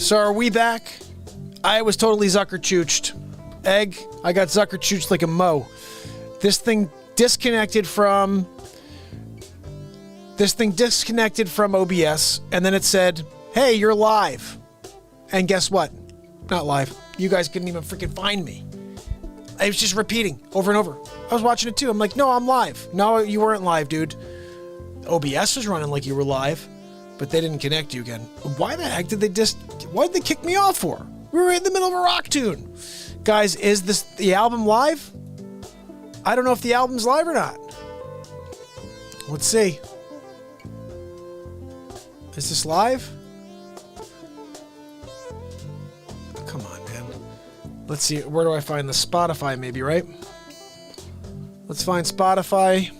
So are we back? I was totally Zucker-chooched. Egg, I got Zucker-chooched like a mo. This thing disconnected from OBS, and then it said, hey, you're live. And guess what? Not live. You guys couldn't even freaking find me. I was just repeating over and over. I was watching it too. I'm like, no, I'm live. No, you weren't live, dude. OBS was running like you were live, but they didn't connect you again. Why the heck did they what did they kick me off for? We were in the middle of a rock tune. Guys, is the album live? I don't know if the album's live or not. Let's see. Is this live? Come on, man. Let's see. Where do I find the Spotify, maybe, right? Let's find Spotify.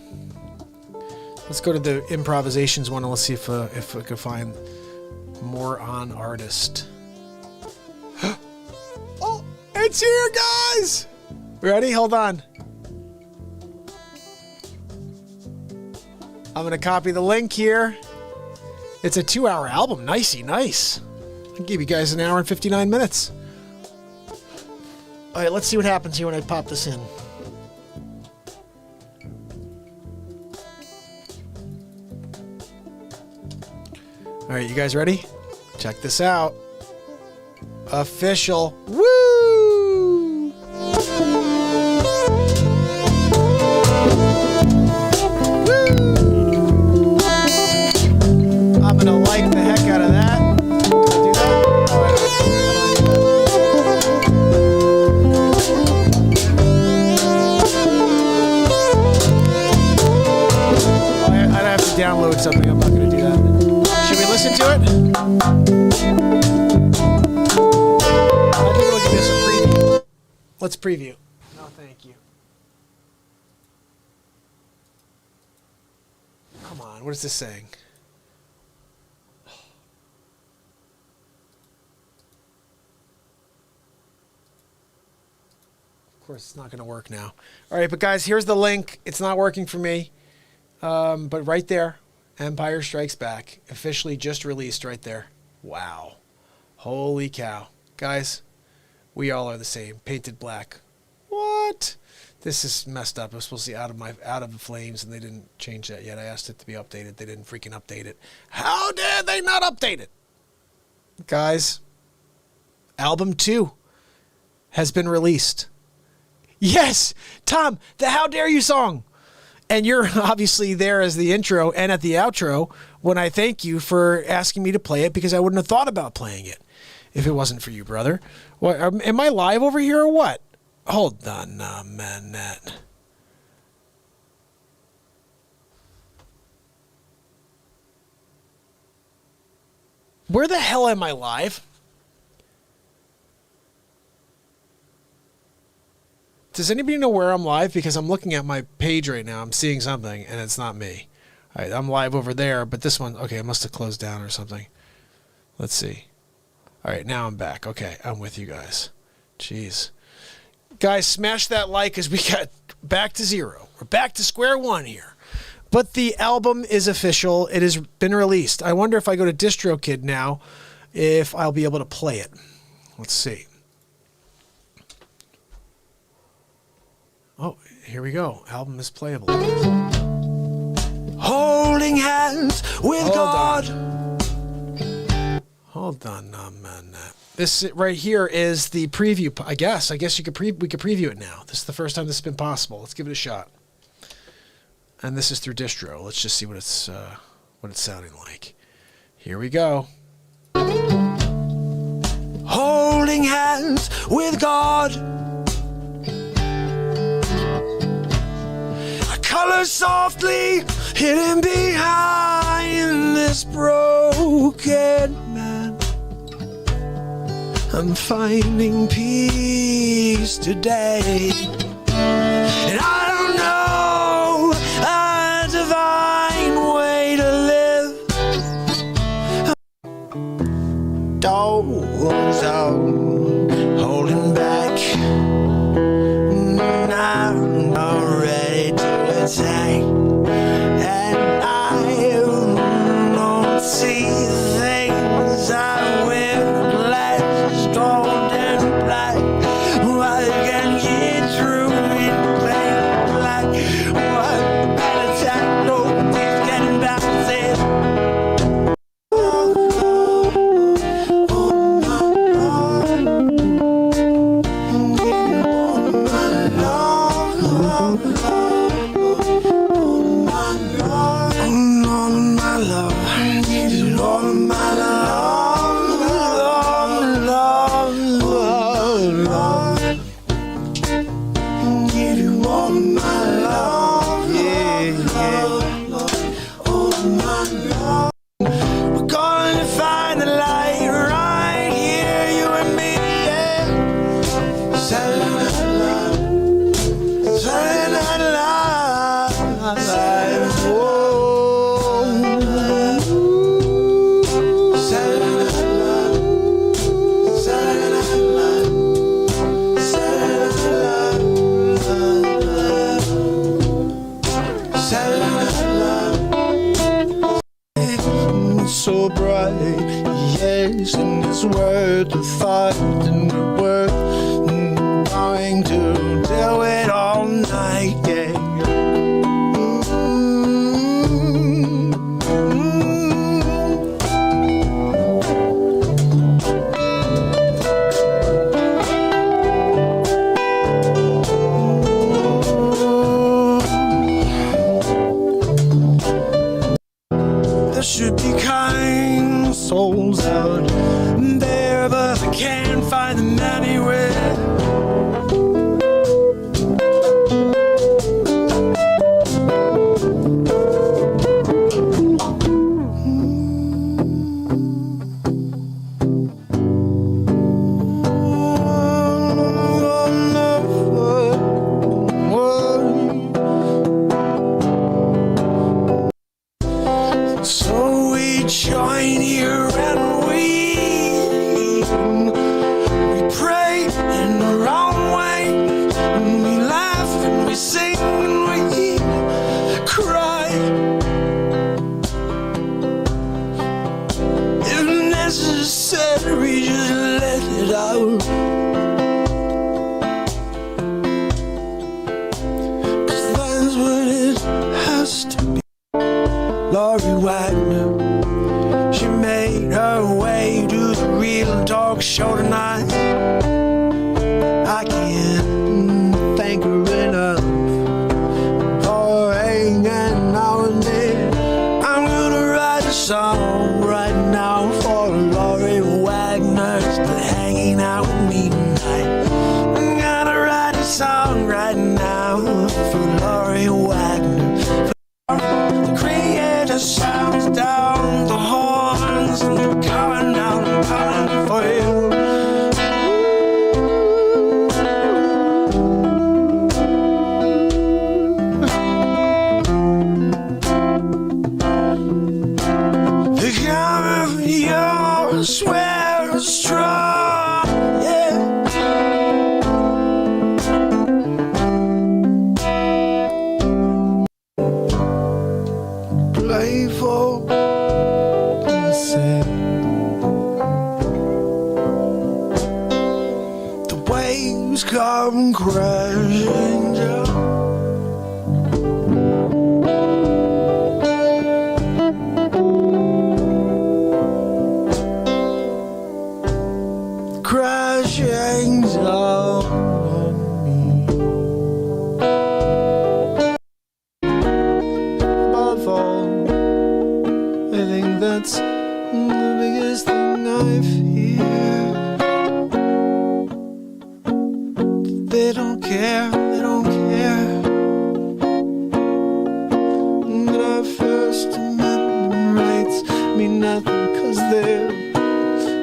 Let's go to the improvisations one and let's see if I could find more on artist. Oh, it's here, guys! Ready? Hold on. I'm gonna copy the link here. It's a 2-hour album. Nicey, nice. I'll give you guys an hour and 59 minutes. All right, let's see what happens here when I pop this in. All right, you guys ready? Check this out. Official. Woo! I'm gonna like the heck out of that. Can I do that? Oh, I'd have to download something. I'm not gonna do that. Should we listen to it? I think it'll give us a preview. Let's preview. No, thank you. Come on, what is this saying? Of course, it's not going to work now. All right, but guys, here's the link. It's not working for me. But right there, Empire Strikes Back, officially just released right there. Wow. Holy cow. Guys, we all are the same. Painted black. What? This is messed up. It was supposed to be out of the flames, and they didn't change that yet. I asked it to be updated. They didn't freaking update it. How did they not update it? Guys, album 2 has been released. Yes, Tom, the How Dare You song. And you're obviously there as the intro and at the outro when I thank you for asking me to play it, because I wouldn't have thought about playing it if it wasn't for you, brother. What, am I live over here or what? Hold on, man. Where the hell am I live? Does anybody know where I'm live? Because I'm looking at my page right now. I'm seeing something, and it's not me. All right, I'm live over there, but this one, okay, it must have closed down or something. Let's see. All right, now I'm back. Okay, I'm with you guys. Jeez. Guys, smash that like as we got back to zero. We're back to square one here. But the album is official. It has been released. I wonder if I go to DistroKid now, if I'll be able to play it. Let's see. Oh, here we go. Album is playable. Holding hands with God. Hold on, man. This right here is the preview. I guess we could preview it now. This is the first time this has been possible. Let's give it a shot. And this is through distro. Let's just see what it's sounding like. Here we go. Holding hands with God. Color softly hidden behind this broken man. I'm finding peace today, and I don't know a divine way to live. Doors out, holding back. I'm not ready to attack, and I don't see things I would like. Yes, and it's worth the thought, and worth going to do it all night. Yeah. There should be kind souls out there, but I can't find them anywhere. So we join here and we pray in our own way, and we laugh and we sing and we cry. If necessary, just let it out. 'Cause that's what it has to be. Lori Wagner, she made her way to the Real Talk Show tonight. I can't thank her enough for hanging out and then. I'm gonna write a song right now for Lori Wagner, just hanging out with me tonight. I'm gonna write a song right now for Lori Wagner. The creator sounds down the horns, and we're going out and calling for you. The coming for you, I swear it's strong, yeah. Playful, innocent. The waves come crashing down. Crashing down on me. Above all, I think that's the biggest thing I fear. They don't care, they don't care. That our First Amendment rights mean nothing, 'cause they're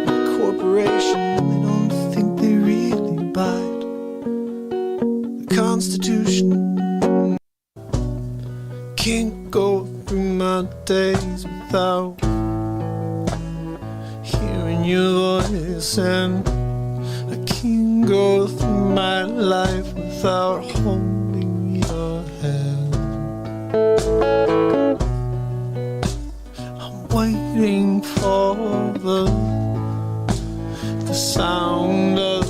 a corporation. They don't think they really abide the Constitution. Can't go through my days without hearing your voice, and I can't go through my life without holding your hand. I'm waiting for the sound of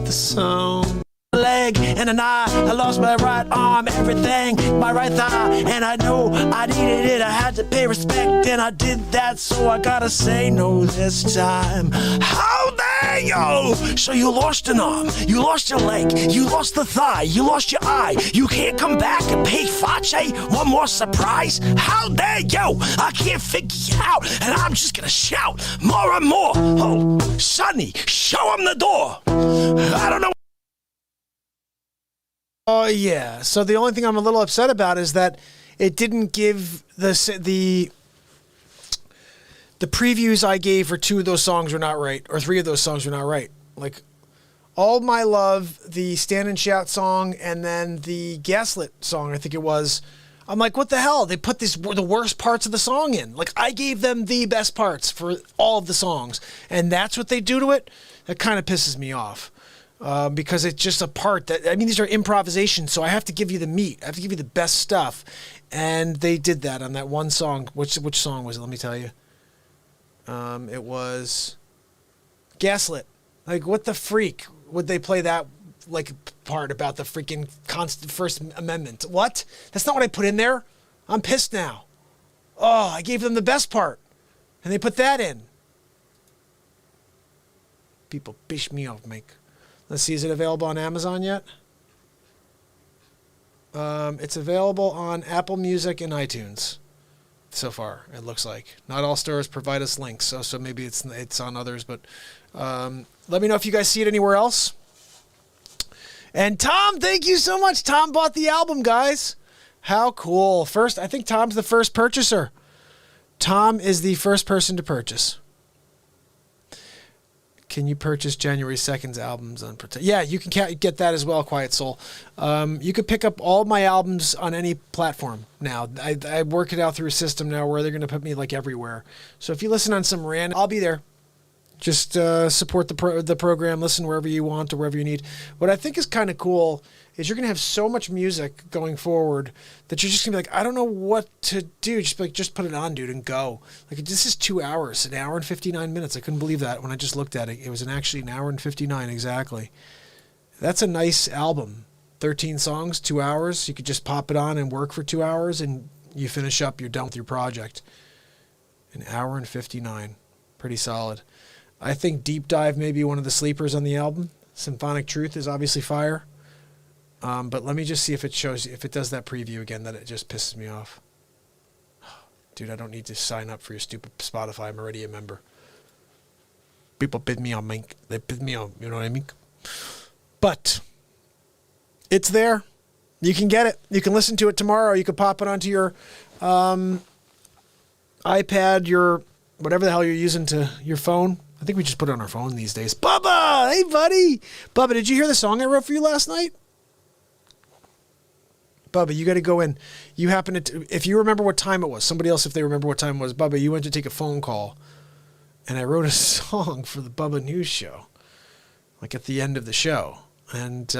the sound. Leg and an eye, I lost my right arm, everything, my right thigh, and I know I needed it. I had to pay respect, and I did that, so I gotta say no this time. How dare you? So you lost an arm, you lost your leg, you lost the thigh, you lost your eye. You can't come back and pay Facce one more surprise? How dare you? I can't figure you out, and I'm just gonna shout more and more. Oh, Sonny, show him the door. I don't know. Oh yeah. So the only thing I'm a little upset about is that it didn't give the previews I gave for 2 of those songs were not right, or 3 of those songs were not right. Like All My Love, the Stand and Shout song, and then the Gaslit song, I think it was. I'm like, what the hell? They put the worst parts of the song in. Like, I gave them the best parts for all of the songs, and that's what they do to it. That kind of pisses me off. Because it's just a part that, I mean, these are improvisations, so I have to give you the meat. I have to give you the best stuff. And they did that on that one song. Which song was it? Let me tell you. It was Gaslit. Like, what the freak would they play that like part about the freaking constant First Amendment? What? That's not what I put in there. I'm pissed now. Oh, I gave them the best part, and they put that in. People piss me off, Mike. Let's see, is it available on Amazon yet? It's available on Apple Music and iTunes so far, it looks like. Not all stores provide us links, so maybe it's on others, but let me know if you guys see it anywhere else. And Tom, thank you so much. Tom bought the album, guys. How cool. I think Tom's the first purchaser. Tom is the first person to purchase. Can you purchase January 2nd's albums on Protect? Yeah, you can get that as well, Quiet Soul. You could pick up all my albums on any platform now. I work it out through a system now where they're going to put me like everywhere. So if you listen on some random, I'll be there. Just support the program, listen wherever you want or wherever you need. What I think is kind of cool is you're going to have so much music going forward that you're just going to be like, I don't know what to do. Just put it on, dude, and go. Like, this is 2 hours, 1 hour and 59 minutes. I couldn't believe that when I just looked at it. It was actually 1 hour and 59 exactly. That's a nice album. 13 songs, 2 hours. You could just pop it on and work for 2 hours, and you finish up. You're done with your project. 1 hour and 59. Pretty solid. I think Deep Dive may be one of the sleepers on the album. Symphonic Truth is obviously fire. But let me just see if it does that preview again, that it just pisses me off. Dude, I don't need to sign up for your stupid Spotify. I'm already a member. People bid me on Mink. They bid me on, you know what I mean? But it's there. You can get it. You can listen to it tomorrow. You can pop it onto your iPad, your whatever the hell you're using to your phone. I think we just put it on our phone these days. Bubba! Hey, buddy! Bubba, did you hear the song I wrote for you last night? Bubba, you got to go in. You happen to, if you remember what time it was, somebody else, if they remember what time it was, Bubba, you went to take a phone call, and I wrote a song for the Bubba News Show, like at the end of the show. And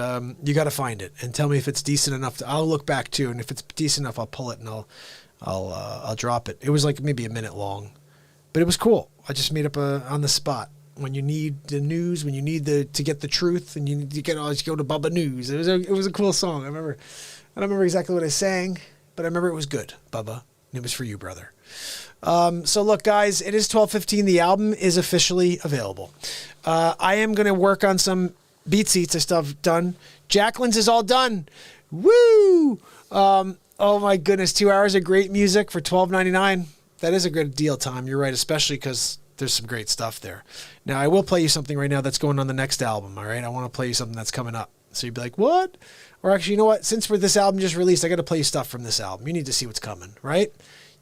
you got to find it and tell me if it's decent enough. I'll look back too, and if it's decent enough, I'll pull it and I'll drop it. It was like maybe a minute long, but it was cool. I just made up on the spot. When you need the news, when you need to get the truth, and you always go to Bubba News. It was a cool song. I don't remember exactly what I sang, but I remember it was good, Bubba. And it was for you, brother. So look, guys, it is 12:15. The album is officially available. I am going to work on some beat seats and stuff done. Jacqueline's is all done. Woo! Oh my goodness, 2 hours of great music for $12.99. That is a good deal, Tom. You're right, especially because there's some great stuff there. Now, I will play you something right now that's going on the next album, all right? I want to play you something that's coming up. So you'd be like, what? Or actually, you know what? Since this album just released, I got to play you stuff from this album. You need to see what's coming, right?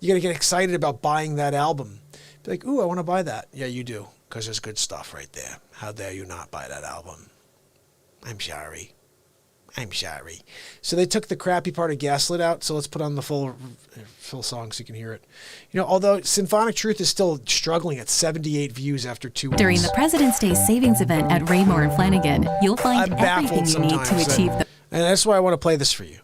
You got to get excited about buying that album. Be like, ooh, I want to buy that. Yeah, you do, because there's good stuff right there. How dare you not buy that album? I'm sorry. So they took the crappy part of Gaslit out, so let's put on the full song so you can hear it. You know, although Symphonic Truth is still struggling at 78 views after 2 weeks. During the President's Day savings event at Raymore and Flanagan, you'll find everything you need to achieve the... And that's why I want to play this for you.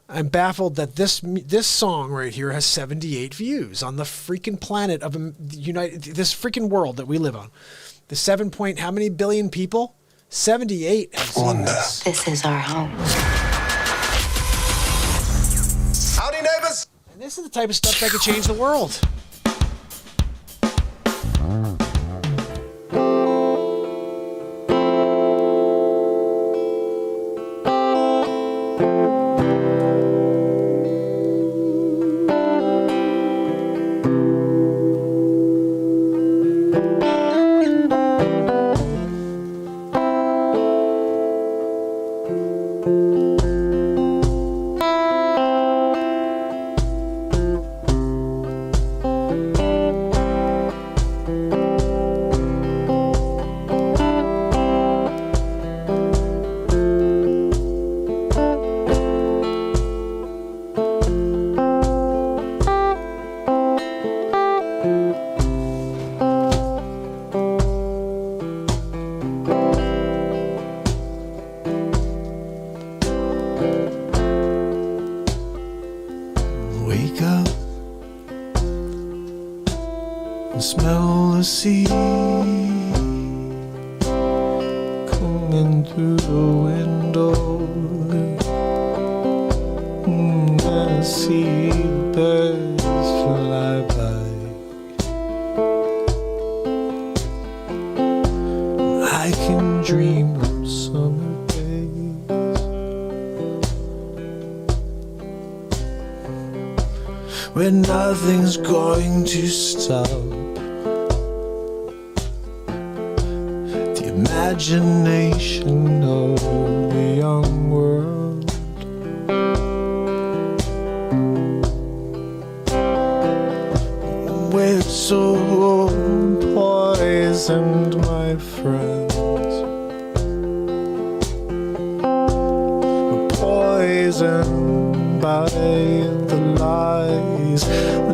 I'm baffled that this song right here has 78 views on the freaking planet of this freaking world that we live on. The 7 point, how many billion people? 78 have seen this. This is our home. Howdy, neighbors. And this is the type of stuff that could change the world. and smell the sea coming through the window. And I see the birds fly by. I can dream of summer days when nothing's going to stop the imagination of the young world. We're so poisoned, my friends. We're poisoned by the lies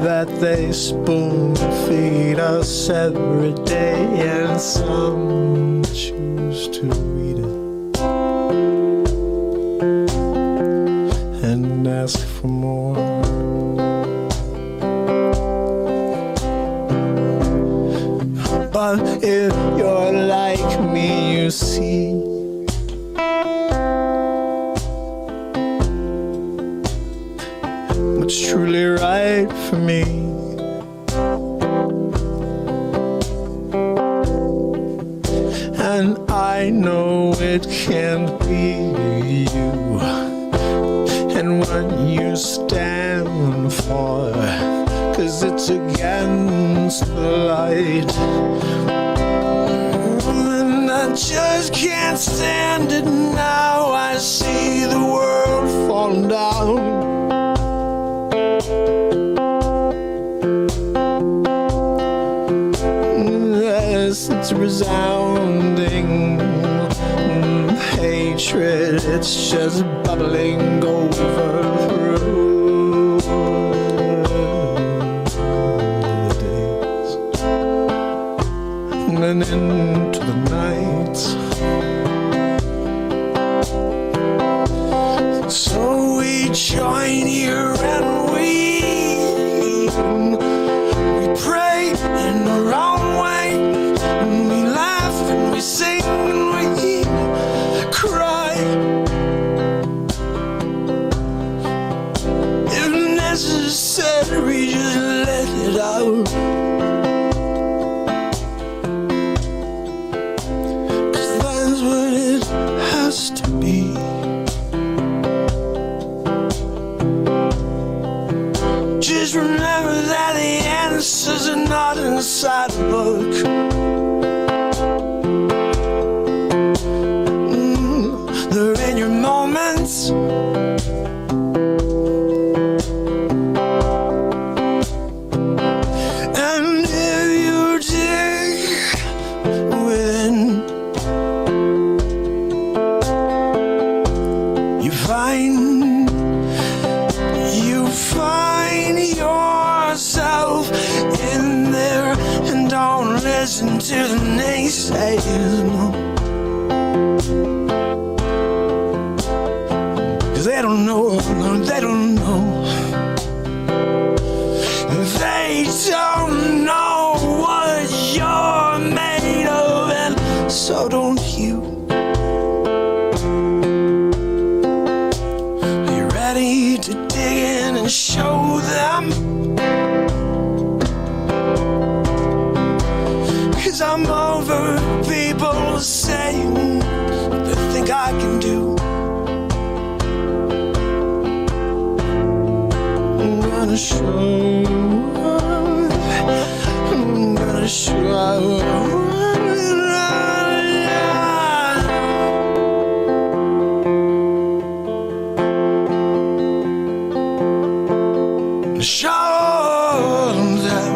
that they spoon feed us every day, and some choose to eat it and ask for more. But if you're like me, you see what's truly right for me. And I know it can't be you and what you stand for, 'cause it's against the light. And I just can't stand it now. I see the world falling down. Yes, it's resounding hatred. It's just bubbling over through the days and into the night. So we join here and we pray in our own way, and we laugh and we sing and we cry. If necessary, just let it out. 'Cause that's what it has to be. Just remember that the answers are not inside a book. They're in your moments. And if you dig within, you find yourself in there, and don't listen to the naysayers, no. 'Cause they don't know, no, they don't know. They don't know what you're made of, and so don't you. Are you ready to dig in and show them? 'Cause I'm over people saying they think I can do. I'm gonna show. I'm gonna show. Show them.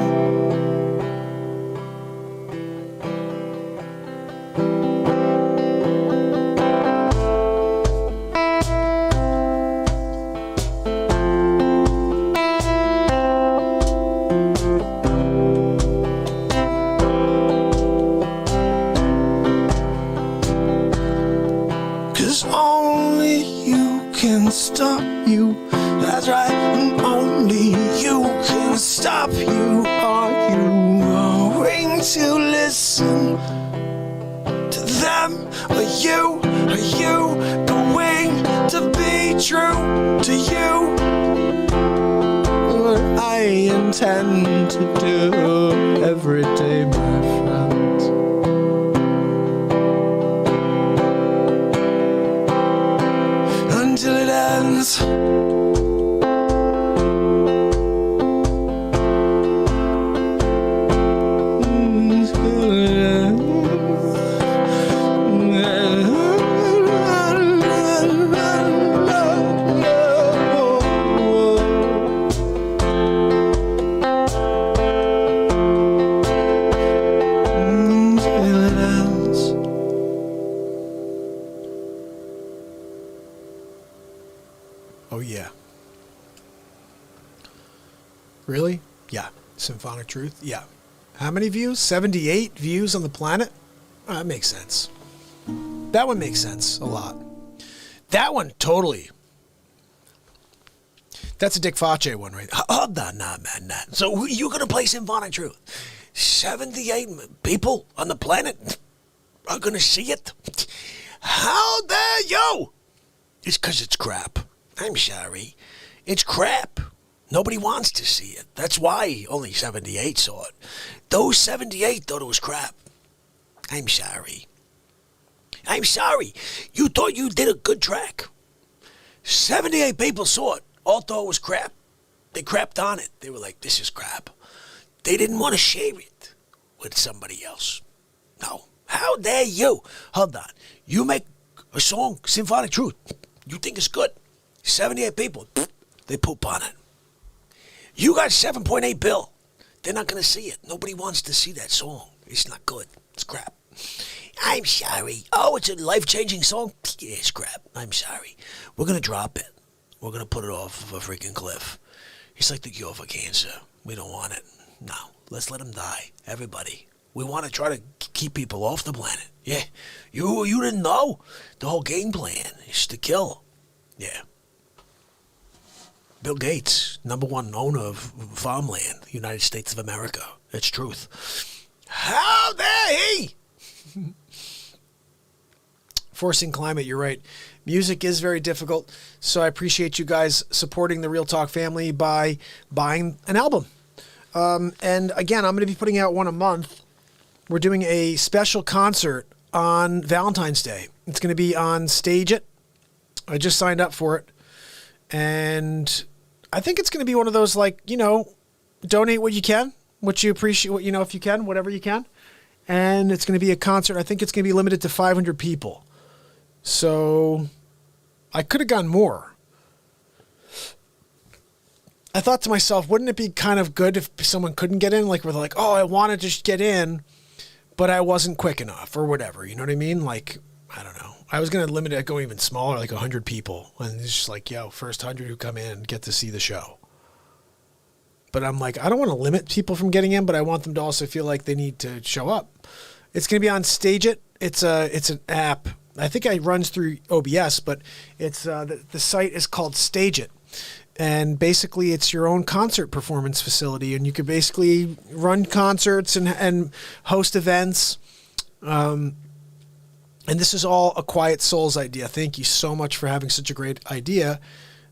intend to do every day, my friends. Until it ends. Oh, yeah. Really? Yeah. Symphonic Truth? Yeah. How many views? 78 views on the planet? That makes sense. That one makes sense a lot. That one, totally. That's a Dick Facce one, right? Oh, no, man. So you're going to play Symphonic Truth? 78 people on the planet are going to see it? How dare you? It's because it's crap. I'm sorry. It's crap. Nobody wants to see it. That's why only 78 saw it. Those 78 thought it was crap. I'm sorry. I'm sorry. You thought you did a good track. 78 people saw it. All thought it was crap. They crapped on it. They were like, this is crap. They didn't want to share it with somebody else. No. How dare you? Hold on. You make a song, Symphonic Truth. You think it's good. 78 people, they poop on it. You got 7.8 bill. They're not going to see it. Nobody wants to see that song. It's not good. It's crap. I'm sorry. Oh, it's a life-changing song? Yeah, it's crap. I'm sorry. We're going to drop it. We're going to put it off of a freaking cliff. It's like the cure for cancer. We don't want it. No, let's let them die. Everybody. We want to try to keep people off the planet. Yeah. You didn't know? The whole game plan is to kill. Yeah. Bill Gates, #1 owner of farmland, United States of America. It's truth. How dare he? Forcing climate, you're right. Music is very difficult, so I appreciate you guys supporting the Real Talk family by buying an album. And again, I'm going to be putting out one a month. We're doing a special concert on Valentine's Day. It's going to be on Stage It. I just signed up for it. And I think it's going to be one of those, like, you know, donate what you can, what you appreciate, what, you know, if you can, whatever you can. And it's going to be a concert. I think it's going to be limited to 500 people. So I could have gone more. I thought to myself, wouldn't it be kind of good if someone couldn't get in? Like, we're like, oh, I wanted to just get in, but I wasn't quick enough or whatever. You know what I mean? Like, I don't know. I was going to limit it, go even smaller, like 100 people. And it's just like, yo, first 100 who come in get to see the show. But I'm like, I don't want to limit people from getting in, but I want them to also feel like they need to show up. It's going to be on Stage It. It's an app. I think it runs through OBS, but it's the site is called Stage It. And basically it's your own concert performance facility. And you could basically run concerts and host events. And this is all A Quiet Soul's idea. Thank you so much for having such a great idea.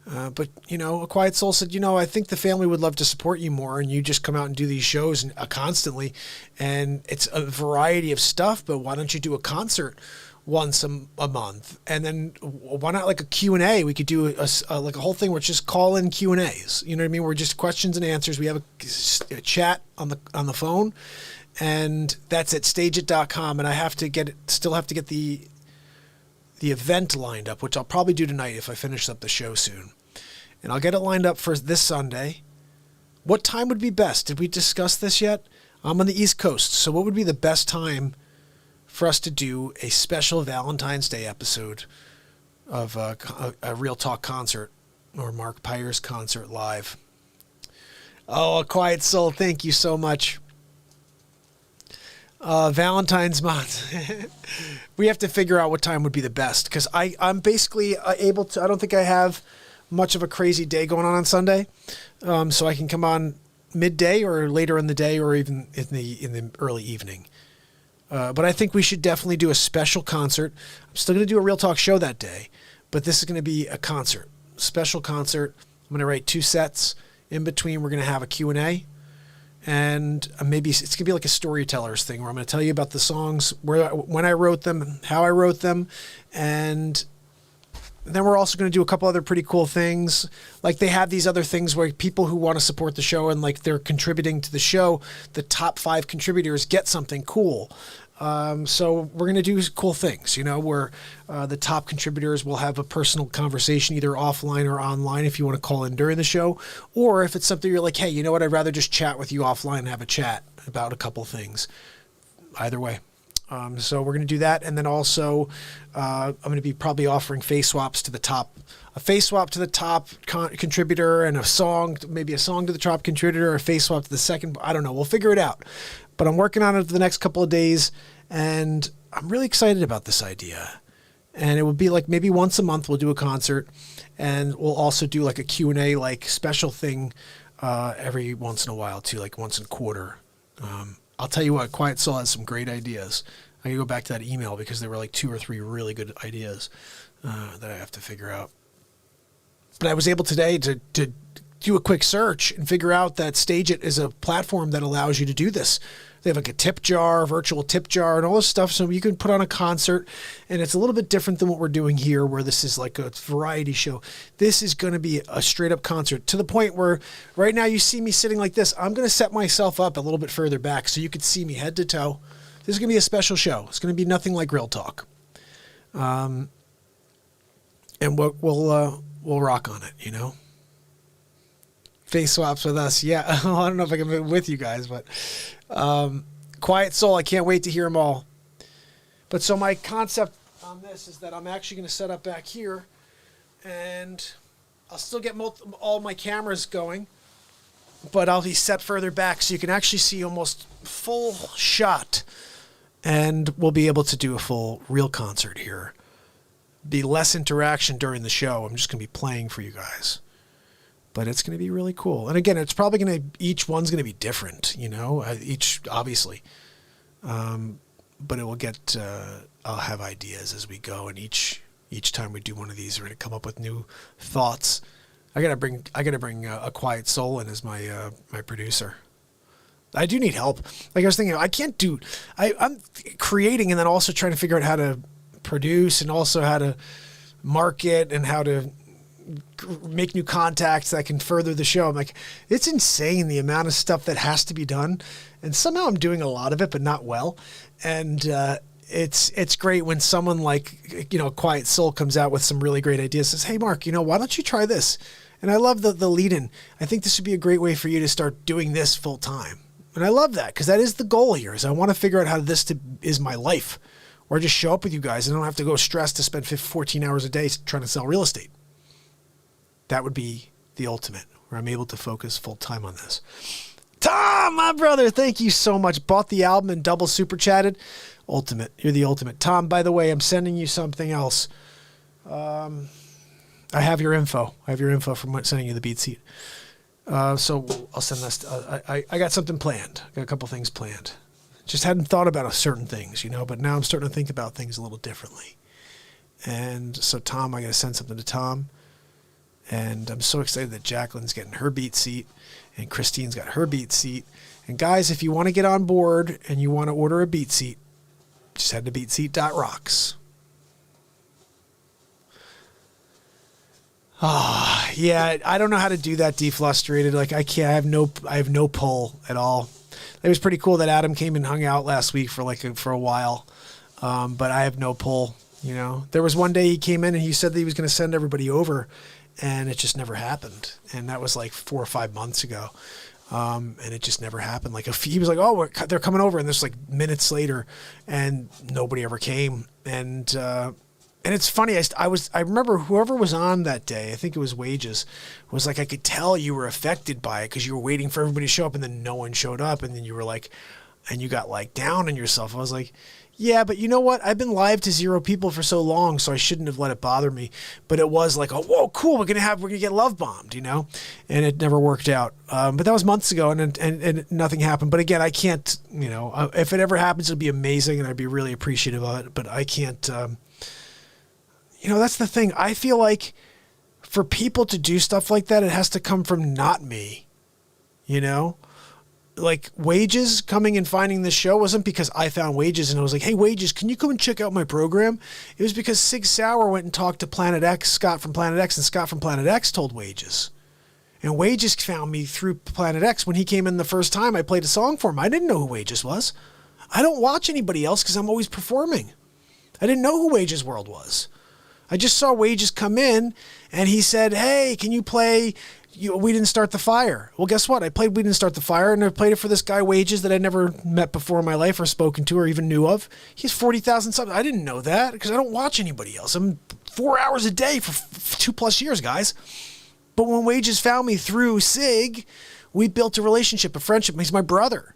But, you know, A Quiet Soul said, you know, I think the family would love to support you more, and you just come out and do these shows constantly. And it's a variety of stuff, but why don't you do a concert once a month? And then why not like a Q&A? We could do like a whole thing where it's just call in Q&As. You know what I mean? We're just questions and answers. We have a chat on the phone. And that's at stageit.com, and I still have to get the event lined up, which I'll probably do tonight if I finish up the show soon. And I'll get it lined up for this Sunday. What time would be best? Did we discuss this yet? I'm on the East Coast, so what would be the best time for us to do a special Valentine's Day episode of a Real Talk concert or Mark Pires concert live? Oh, A Quiet Soul, thank you so much. Valentine's month. We have to figure out what time would be the best, because I'm basically able to. I don't think I have much of a crazy day going on Sunday, so I can come on midday or later in the day or even in the early evening. But I think we should definitely do a special concert. I'm still going to do a Real Talk show that day, but this is going to be a concert, special concert. I'm going to write 2 sets. In between, we're going to have a Q&A. and maybe it's going to be like a storyteller's thing where I'm going to tell you about the songs, when I wrote them, how I wrote them, and then we're also going to do a couple other pretty cool things. Like they have these other things where people who want to support the show and like they're contributing to the show, the top 5 contributors get something cool. So we're going to do cool things, where the top contributors will have a personal conversation either offline or online if you want to call in during the show, or if it's something you're like, hey, you know what, I'd rather just chat with you offline and have a chat about a couple things. Either way. So we're going to do that. And then also I'm going to be probably offering face swaps to the top, a face swap to the top contributor and maybe a song to the top contributor, or a face swap to the second. I don't know. We'll figure it out. But I'm working on it for the next couple of days, and I'm really excited about this idea. And it will be like maybe once a month we'll do a concert, and we'll also do like a Q&A like special thing every once in a while too, like once in a quarter. I'll tell you what, Quiet Soul has some great ideas. I can go back to that email because there were like 2 or 3 really good ideas that I have to figure out. But I was able today to do a quick search and figure out that StageIt is a platform that allows you to do this. They have like a tip jar, virtual tip jar, and all this stuff. So you can put on a concert, and it's a little bit different than what we're doing here, where this is like a variety show. This is going to be a straight up concert, to the point where right now you see me sitting like this. I'm going to set myself up a little bit further back so you can see me head to toe. This is going to be a special show. It's going to be nothing like Real Talk. And we'll rock on it, Face swaps with us. Yeah. I don't know if I can be with you guys, but Quiet Soul, I can't wait to hear them all. But so my concept on this is that I'm actually going to set up back here, and I'll still get all my cameras going, but I'll be set further back so you can actually see almost full shot, and we'll be able to do a full real concert here. Be less interaction during the show. I'm just going to be playing for you guys. But it's going to be really cool. And again, it's probably each one's going to be different, each obviously. But it will I'll have ideas as we go. And each time we do one of these, we're going to come up with new thoughts. I got to bring a Quiet Soul in as my producer. I do need help. Like I was thinking, I'm creating and then also trying to figure out how to produce and also how to market and how to make new contacts that can further the show. I'm like, it's insane the amount of stuff that has to be done, and somehow I'm doing a lot of it, but not well. And it's great when someone like Quiet Soul comes out with some really great ideas. Says, hey Mark, why don't you try this? And I love the lead-in. I think this would be a great way for you to start doing this full time. And I love that because that is the goal here. Is I want to figure out how this is my life, or just show up with you guys and I don't have to go stress to spend 14 hours a day trying to sell real estate. That would be the ultimate, where I'm able to focus full time on this. Tom, my brother, thank you so much. Bought the album and double super chatted. Ultimate. You're the ultimate. Tom, by the way, I'm sending you something else. I have your info. I have your info from sending you the beat seat. So I'll send this. I got something planned. I got a couple things planned. Just hadn't thought about certain things, but now I'm starting to think about things a little differently. And so Tom, I got to send something to Tom. And I'm so excited that Jacqueline's getting her beat seat and Christine's got her beat seat. And guys, if you want to get on board and you want to order a beat seat, just head to beatseat.rocks. Yeah, I don't know how to do that deflustrated. Like I have no pull at all. It was pretty cool that Adam came and hung out last week for a while. But I have no pull, There was one day he came in and he said that he was going to send everybody over, and it just never happened. And that was like 4 or 5 months ago. And it just never happened. He was like, oh, they're coming over. And this like minutes later, and nobody ever came. And it's funny. I remember whoever was on that day, I think it was Wages, was like, I could tell you were affected by it because you were waiting for everybody to show up and then no one showed up. And then you were like, and you got like down on yourself. I was like, yeah, but you know what? I've been live to 0 people for so long, so I shouldn't have let it bother me. But it was like, oh, whoa, cool. We're gonna get love bombed, And it never worked out. But that was months ago, and nothing happened. But again, I can't. If it ever happens, it'll be amazing, and I'd be really appreciative of it. But I can't. That's the thing. I feel like for people to do stuff like that, it has to come from not me. like Wages coming and finding this show wasn't because I found Wages and I was like, hey, Wages, can you come and check out my program? It was because Sig Sauer went and talked to Planet X, Scott from Planet X, and Scott from Planet X told Wages. And Wages found me through Planet X. When he came in the first time, I played a song for him. I didn't know who Wages was. I don't watch anybody else because I'm always performing. I didn't know who Wages World was. I just saw Wages come in and he said, hey, can you play We Didn't Start the Fire? Well, guess what? I played We Didn't Start the Fire, and I played it for this guy Wages that I'd never met before in my life or spoken to or even knew of. He's 40,000 subs. I didn't know that because I don't watch anybody else. I'm 4 hours a day for 2+ years, guys. But when Wages found me through Sig, we built a relationship, a friendship. He's my brother.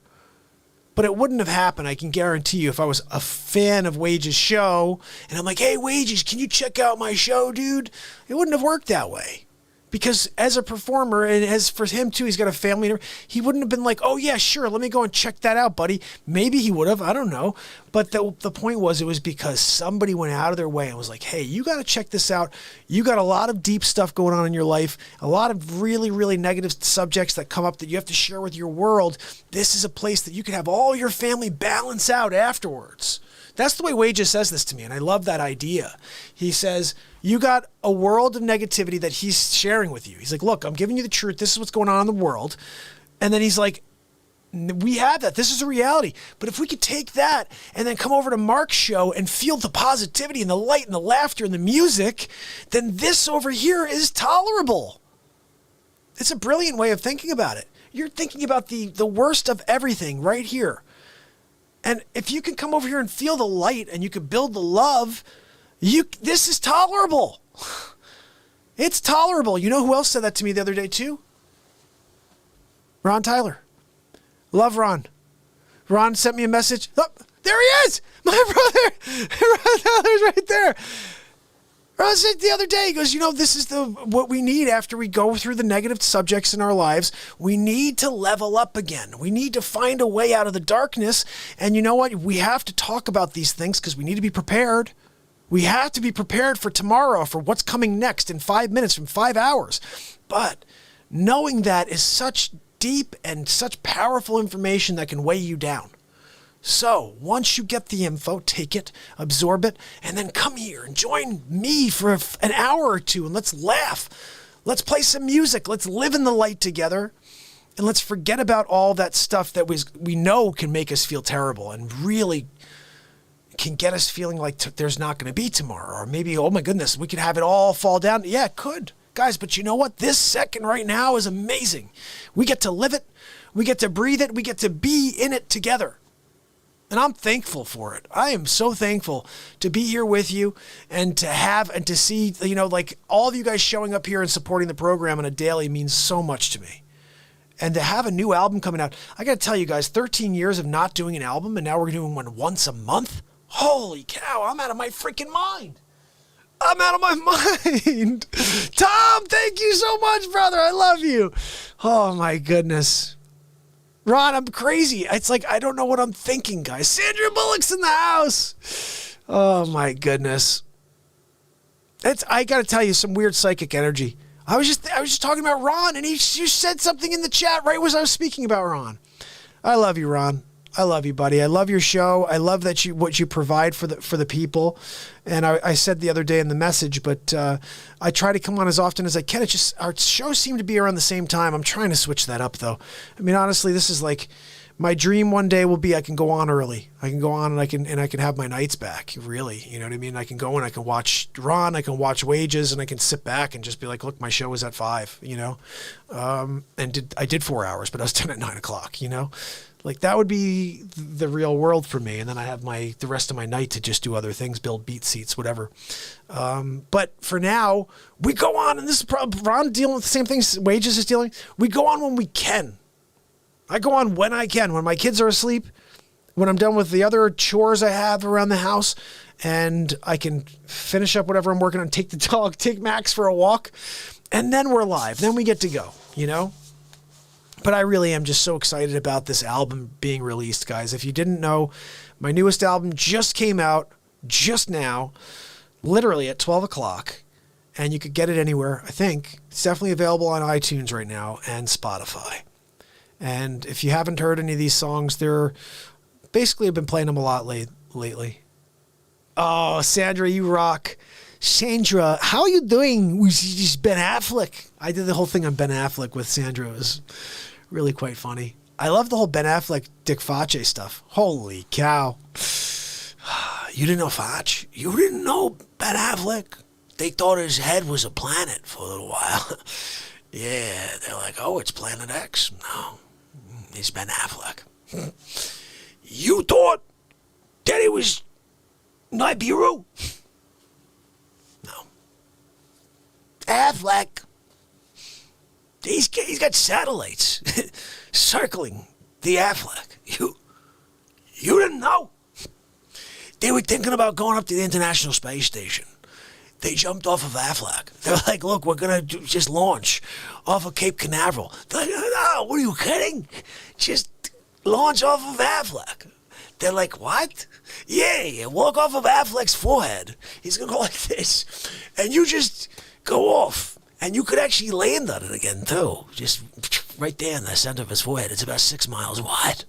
But it wouldn't have happened, I can guarantee you, if I was a fan of Wages' show and I'm like, hey, Wages, can you check out my show, dude? It wouldn't have worked that way. Because as a performer, and as for him too, he's got a family, he wouldn't have been like, oh yeah, sure, let me go and check that out, buddy. Maybe he would have, I don't know. But the point was, it was because somebody went out of their way and was like, hey, you got to check this out. You got a lot of deep stuff going on in your life, a lot of really, really negative subjects that come up that you have to share with your world. This is a place that you can have all your family balance out afterwards. That's the way Wages says this to me, and I love that idea. He says, you got a world of negativity that he's sharing with you. He's like, look, I'm giving you the truth. This is what's going on in the world. And then he's like, we have that. This is a reality. But if we could take that and then come over to Mark's show and feel the positivity and the light and the laughter and the music, then this over here is tolerable. It's a brilliant way of thinking about it. You're thinking about the worst of everything right here. And if you can come over here and feel the light and you can build the love, this is tolerable. It's tolerable. You know who else said that to me the other day too? Ron Tyler. Love Ron. Ron sent me a message. Oh, there he is! My brother! Ron Tyler's right there. Ron said the other day, he goes, you know, this is what we need after we go through the negative subjects in our lives. We need to level up again. We need to find a way out of the darkness. And you know what? We have to talk about these things because we need to be prepared. We have to be prepared for tomorrow, for what's coming next in 5 minutes, from 5 hours. But knowing that is such deep and such powerful information that can weigh you down. So once you get the info, take it, absorb it, and then come here and join me for an hour or two and let's laugh. Let's play some music. Let's live in the light together. And let's forget about all that stuff that we know can make us feel terrible and really can get us feeling like there's not going to be tomorrow. Or maybe, oh my goodness, we could have it all fall down. Yeah, it could. Guys, but you know what? This second right now is amazing. We get to live it. We get to breathe it. We get to be in it together. And I'm thankful for it. I am so thankful to be here with you and to see, you know, like all of you guys showing up here and supporting the program on a daily means so much to me. And to have a new album coming out, I got to tell you guys, 13 years of not doing an album, and now we're doing one once a month. Holy cow, I'm out of my freaking mind. I'm out of my mind. Tom, thank you so much, brother. I love you. Oh, my goodness. Ron, I'm crazy. It's like, I don't know what I'm thinking, guys. Sandra Bullock's in the house. Oh, my goodness. I got to tell you, some weird psychic energy. I was just talking about Ron, and you said something in the chat right as I was speaking about Ron. I love you, Ron. I love you, buddy. I love your show. I love that what you provide for the people. And I said the other day in the message, but I try to come on as often as I can. It's just our shows seem to be around the same time. I'm trying to switch that up, though. I mean, honestly, this is like my dream one day will be I can go on early. I can go on and I can have my nights back. Really, you know what I mean? I can go and I can watch Ron. I can watch Wages, and I can sit back and just be like, look, my show was at 5. You know, I did 4 hours, but I was done at 9 o'clock. You know. Like that would be the real world for me. And then I have the rest of my night to just do other things, build beat seats, whatever. But for now, we go on, and this is probably Ron dealing with the same things Wages is dealing. We go on when we can. I go on when I can, when my kids are asleep, when I'm done with the other chores I have around the house, and I can finish up whatever I'm working on, take the dog, take Max for a walk, and then we're live. Then we get to go, you know? But I really am just so excited about this album being released, guys. If you didn't know, my newest album just came out just now, literally at 12 o'clock, and you could get it anywhere, I think. It's definitely available on iTunes right now and Spotify. And if you haven't heard any of these songs, they're basically I've been playing them a lot lately. Oh, Sandra, you rock. Sandra, how are you doing with Ben Affleck? I did the whole thing on Ben Affleck with Sandra. It was really quite funny. I love the whole Ben Affleck, Dick Facce stuff. Holy cow. You didn't know Facce? You didn't know Ben Affleck? They thought his head was a planet for a little while. Yeah, they're like, oh, it's Planet X. No, it's Ben Affleck. You thought that it was Nibiru? No. Affleck. He's got satellites circling the Affleck. You didn't know? They were thinking about going up to the International Space Station. They jumped off of Affleck. They're like, look, we're going to just launch off of Cape Canaveral. They're like, no, what are you kidding? Just launch off of Affleck. They're like, what? Yeah, walk off of Affleck's forehead. He's going to go like this. And you just go off. And you could actually land on it again, too. Just right there in the center of his forehead. It's about 6 miles wide.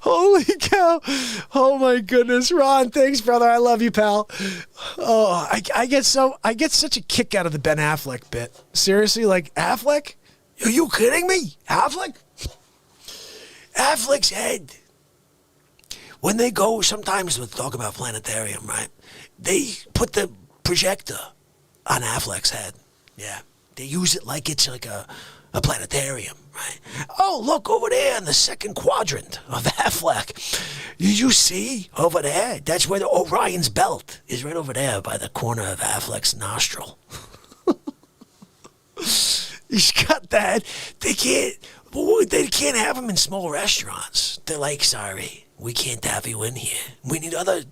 Holy cow. Oh, my goodness. Ron, thanks, brother. I love you, pal. Oh, I get such a kick out of the Ben Affleck bit. Seriously, like, Affleck? Are you kidding me? Affleck? Affleck's head. When they go, sometimes we'll talk about planetarium, right? They put the projector on Affleck's head. Yeah. They use it like it's like a planetarium, right? Oh, look over there in the second quadrant of Affleck. Did you see over there? That's where the Orion's belt is, right over there by the corner of Affleck's nostril. He's got that. They can't have him in small restaurants. They're like, sorry, we can't have you in here. We need other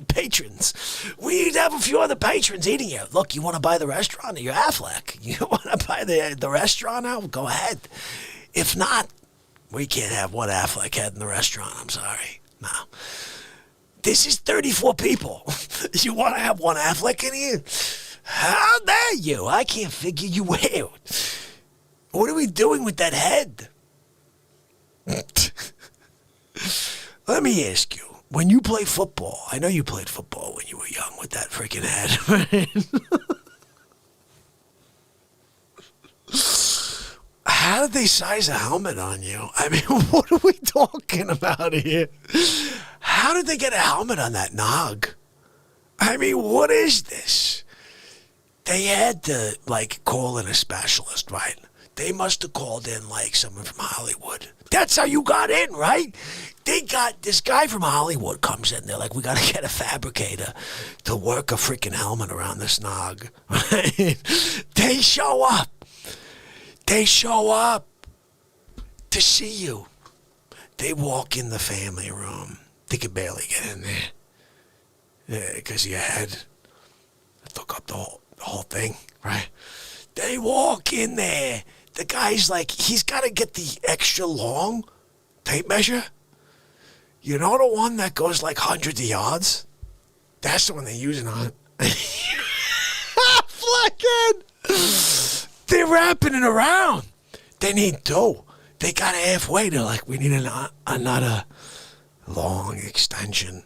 patrons. We need to have a few other patrons eating here. Look, you want to buy the restaurant? You're Affleck. You want to buy the restaurant now? Go ahead. If not, we can't have one Affleck head in the restaurant. I'm sorry. No. This is 34 people. You want to have one Affleck in here? How dare you? I can't figure you out. What are we doing with that head? Let me ask you. When you play football, I know you played football when you were young with that freaking head. How did they size a helmet on you? I mean, what are we talking about here? How did they get a helmet on that nog? I mean, what is this? They had to, like, call in a specialist, right? They must have called in, like, someone from Hollywood. That's how you got in, right? They got this guy from Hollywood comes in. They're like, we got to get a fabricator to work a freaking helmet around this nog. They show up. They show up to see you. They walk in the family room. They could barely get in there. Yeah, because you had to hook up the whole thing, right? They walk in there. The guy's like, he's got to get the extra long tape measure. You know the one that goes like hundreds of yards? That's the one they're using on it. They're wrapping it around. They need two. They got halfway. They're like, we need another long extension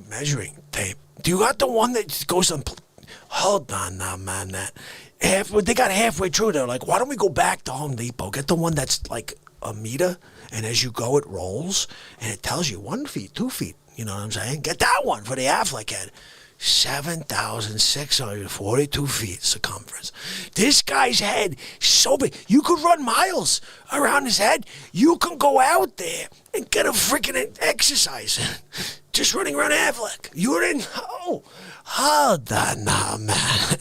measuring tape. Do you got the one that goes on? Hold on now, man. They got halfway through. They're like, why don't we go back to Home Depot? Get the one that's like a meter, and as you go, it rolls, and it tells you 1 feet, 2 feet. You know what I'm saying? Get that one for the Affleck head. 7,642 feet circumference. This guy's head so big. You could run miles around his head. You can go out there and get a freaking exercise just running around Affleck. You didn't know. Hold on now, man.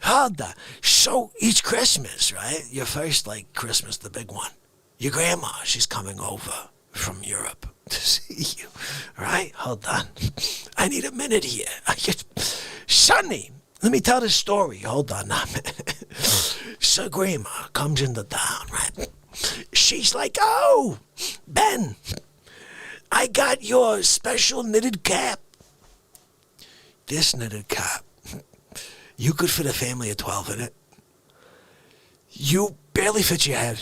Hold on. So each Christmas, right? Your first, like, Christmas, the big one. Your grandma, she's coming over from Europe to see you, right? Hold on. I need a minute here. Sonny, let me tell this story. Hold on now. So grandma comes into town, right? She's like, oh, Ben, I got your special knitted cap. This knitted cap, you could fit a family of 12 in it. You barely fits your head.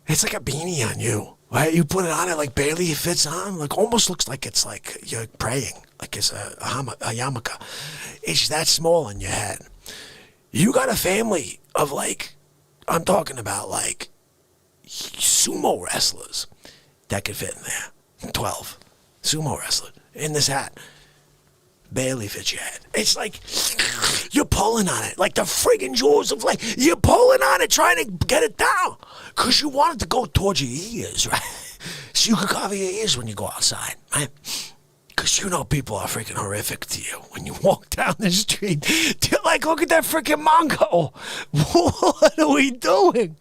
It's like a beanie on you, right? You put it on, it like barely fits on, like almost looks like it's like you're praying, like it's a yarmulke. It's that small on your head. You got a family of like, I'm talking about like sumo wrestlers that could fit in there. 12 sumo wrestlers in this hat. Barely fits your head. It's like you're pulling on it, like the friggin' jaws of like, you're pulling on it, trying to get it down. Because you want it to go towards your ears, right? So you can cover your ears when you go outside, right? Because you know people are freaking horrific to you when you walk down the street. They're like, look at that freaking Mongo. What are we doing?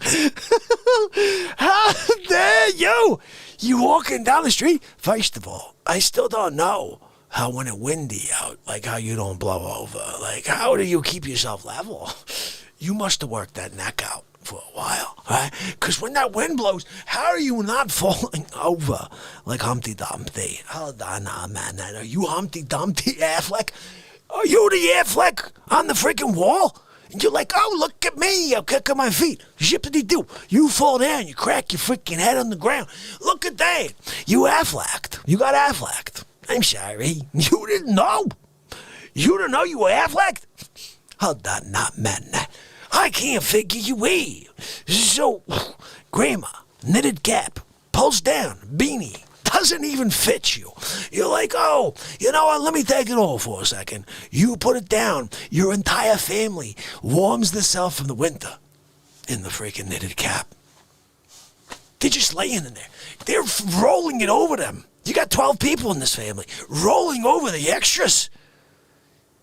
How dare you? You walking down the street? First of all, I still don't know how when it's windy out, like how you don't blow over. Like, how do you keep yourself level? You must have worked that neck out for a while, right? Because when that wind blows, how are you not falling over like Humpty Dumpty? Oh, nah, man. Are you Humpty Dumpty, Affleck? Are you the Affleck on the freaking wall? And you're like, oh, look at me. I'm kicking my feet. Zippity-doo. You fall down. You crack your freaking head on the ground. Look at that. You Afflecked. You got Afflecked. I'm sorry. You didn't know. You didn't know you were Afflecked? Oh, not man. I can't figure you out. So, grandma, knitted cap, pulls down, beanie, doesn't even fit you. You're like, oh, you know what, let me take it off for a second. You put it down, your entire family warms themselves from the winter in the freaking knitted cap. They're just laying in there. They're rolling it over them. You got 12 people in this family rolling over the extras.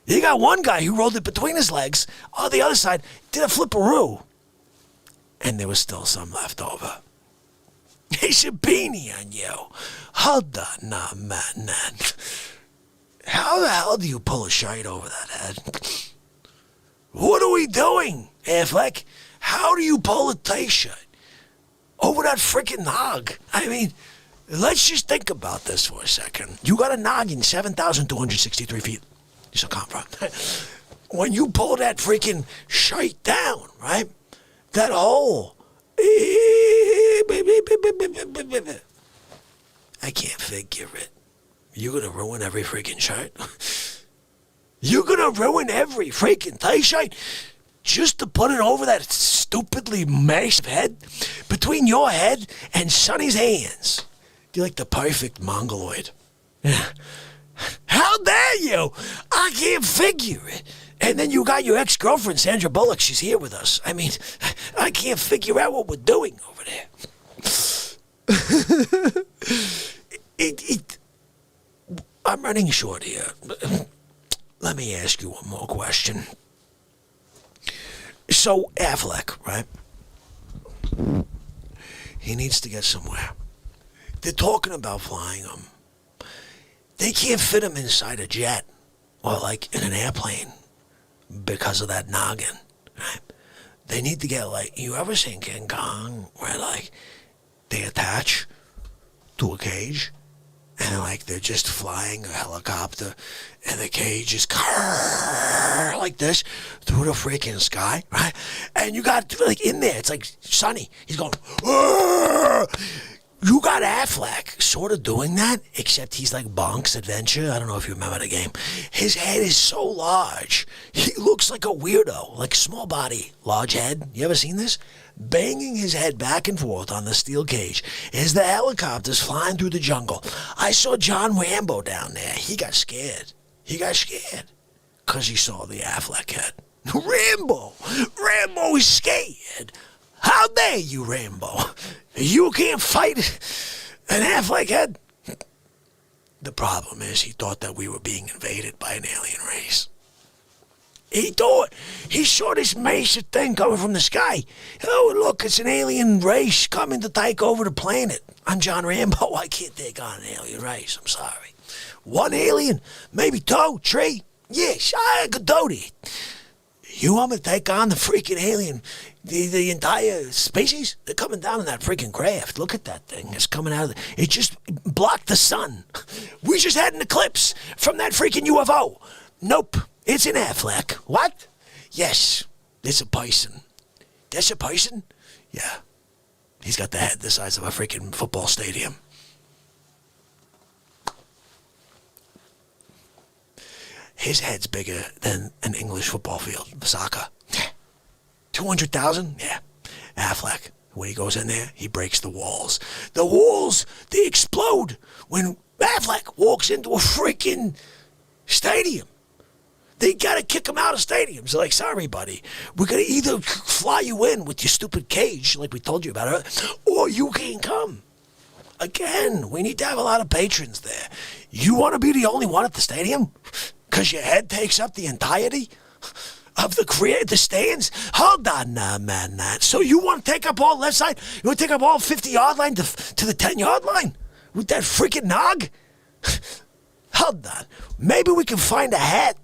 You got one guy who rolled it between his legs. On the other side, did a flipperoo. And there was still some left over. It's a beanie on you. Hold on, nah, man. How the hell do you pull a shirt over that head? What are we doing, Affleck? How do you pull a t-shirt over that freaking nog? I mean, let's just think about this for a second. You got a noggin 7,263 feet. So come from. When you pull that freaking shirt down, right? That hole. I can't figure it. You're gonna ruin every freaking shirt? You're gonna ruin every freaking t-shirt just to put it over that stupidly mashed head? Between your head and Sonny's hands. You're like the perfect mongoloid. How dare you? I can't figure it. And then you got your ex-girlfriend, Sandra Bullock. She's here with us. I mean, I can't figure out what we're doing over there. I'm running short here. Let me ask you one more question. So, Affleck, right? He needs to get somewhere. They're talking about flying him. They can't fit him inside a jet or like in an airplane because of that noggin, right? They need to get like, you ever seen King Kong where like they attach to a cage and like they're just flying a helicopter and the cage is like this through the freaking sky, right? And you got like in there, it's like Sonny, he's going, Arr! You got Affleck sort of doing that, except he's like Bonk's Adventure. I don't know if you remember the game. His head is so large. He looks like a weirdo, like small body, large head. You ever seen this? Banging his head back and forth on the steel cage as the helicopter's flying through the jungle. I saw John Rambo down there. He got scared. Because he saw the Affleck head. Rambo is scared. How dare you, Rambo? You can't fight an Affleck head. The problem is he thought that we were being invaded by an alien race. He saw this massive thing coming from the sky. Oh, look, it's an alien race coming to take over the planet. I'm John Rambo. I can't take on an alien race. I'm sorry. One alien, maybe two, three. Yes, I could do it. You want me to take on the freaking alien, the entire species? They're coming down in that freaking craft. Look at that thing. It's coming out of it just blocked the sun. We just had an eclipse from that freaking UFO. Nope. It's an Affleck. What? Yes. It's a person. That's a person? Yeah. He's got the head the size of a freaking football stadium. His head's bigger than an English football field, soccer. 200,000? Yeah. Affleck, when he goes in there, he breaks the walls. The walls, they explode when Affleck walks into a freaking stadium. They gotta kick him out of stadiums. They're like, sorry, buddy. We're gonna either fly you in with your stupid cage, like we told you about earlier, or you can't come. Again, we need to have a lot of patrons there. You want to be the only one at the stadium? Because your head takes up the entirety of the stands? Hold on now, man. So you want to take up all left side? You want to take up all 50-yard line to the 10-yard line? With that freaking nog? Hold on. Maybe we can find a hat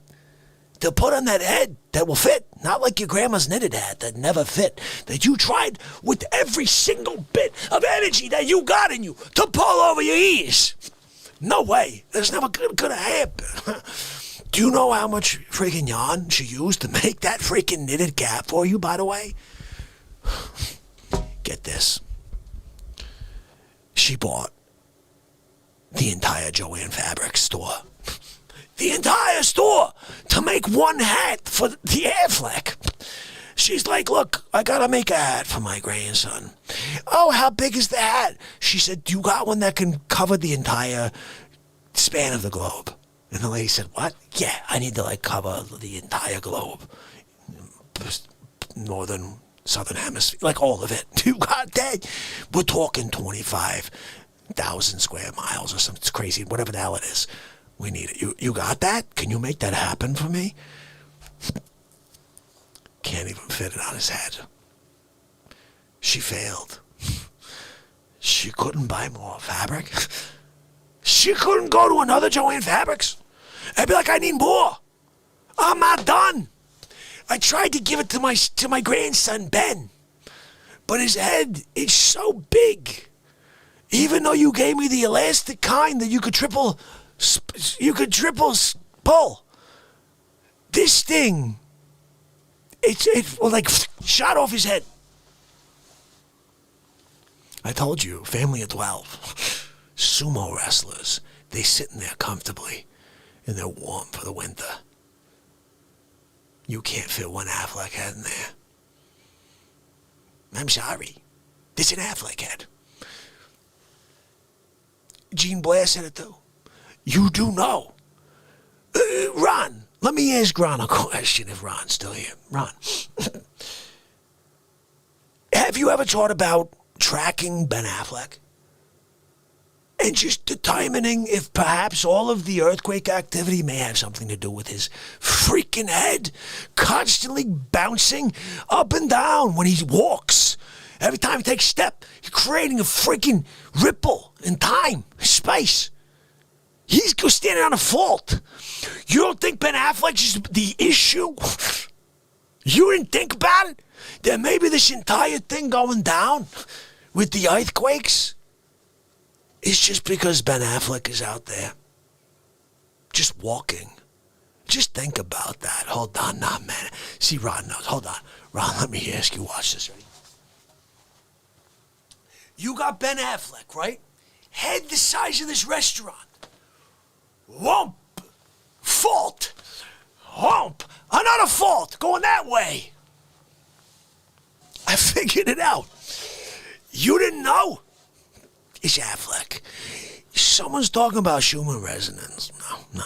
to put on that head that will fit. Not like your grandma's knitted hat that never fit. That you tried with every single bit of energy that you got in you to pull over your ears. No way. That's never gonna happen. Do you know how much freaking yarn she used to make that freaking knitted cap for you, by the way? Get this. She bought the entire Joanne Fabric store. The entire store to make one hat for the Affleck. She's like, look, I gotta make a hat for my grandson. Oh, how big is the hat? She said, you got one that can cover the entire span of the globe? And the lady said, what? Yeah, I need to, like, cover the entire globe. Northern, southern hemisphere, like all of it. You got that? We're talking 25,000 square miles or something. It's crazy, whatever the hell it is. We need it. You got that? Can you make that happen for me? Can't even fit it on his head. She failed. She couldn't buy more fabric. She couldn't go to another Joanne Fabrics and be like, I need more. I'm not done. I tried to give it to my grandson, Ben. But his head is so big. Even though you gave me the elastic kind that you could triple pull. This thing, it like shot off his head. I told you, family of 12. Sumo wrestlers, they sit in there comfortably, and they're warm for the winter. You can't fit one Affleck head in there. I'm sorry. It's an Affleck head. Gene Blair said it too. You do know. Ron, let me ask Ron a question if Ron's still here. Ron, have you ever thought about tracking Ben Affleck? And just determining if perhaps all of the earthquake activity may have something to do with his freaking head constantly bouncing up and down when he walks. Every time he takes a step, he's creating a freaking ripple in time, space. He's standing on a fault. You don't think Ben Affleck's is the issue? You didn't think about it? That maybe this entire thing going down with the earthquakes is just because Ben Affleck is out there just walking. Just think about that. Hold on now, man. See, Ron knows. Hold on. Ron, let me ask you. Watch this. Ready? You got Ben Affleck, right? Head the size of this restaurant. Whomp. Fault. Whomp. Another fault. Going that way. I figured it out. You didn't know? It's Affleck. Someone's talking about Schumann resonance. No.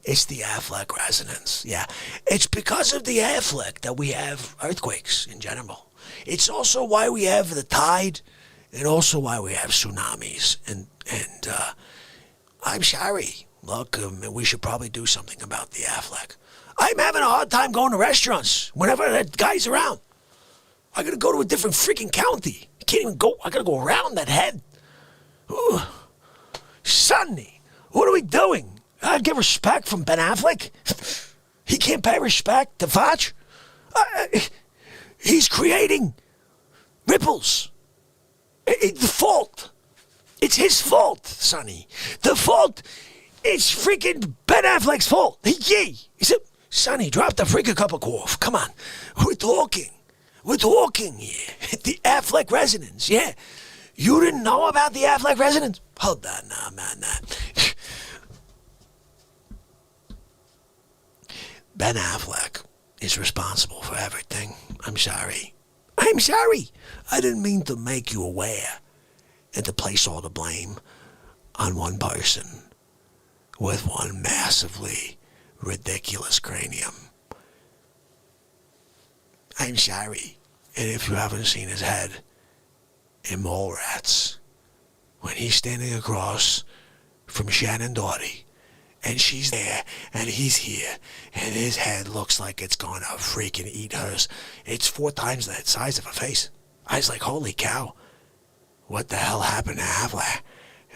It's the Affleck resonance. Yeah. It's because of the Affleck that we have earthquakes in general. It's also why we have the tide and also why we have tsunamis. And I'm sorry. Look, we should probably do something about the Affleck. I'm having a hard time going to restaurants whenever that guy's around. I gotta go to a different freaking county. I can't even go. I gotta go around that head. Ooh. Sonny, what are we doing? I'd get respect from Ben Affleck. He can't pay respect to Facce. He's creating ripples. The fault. It's his fault, Sonny. The fault is freaking Ben Affleck's fault. He said, Sonny, drop the freaking cup of cough. Come on. We're talking. We're talking here at the Affleck residence, yeah. You didn't know about the Affleck residence? Hold on now, man. Ben Affleck is responsible for everything. I'm sorry. I didn't mean to make you aware and to place all the blame on one person with one massively ridiculous cranium. I'm sorry. And if you haven't seen his head in Mallrats, when he's standing across from Shannon Doherty, and she's there, and he's here, and his head looks like it's gonna freaking eat hers. It's 4 times the size of her face. I was like, holy cow. What the hell happened to Affleck?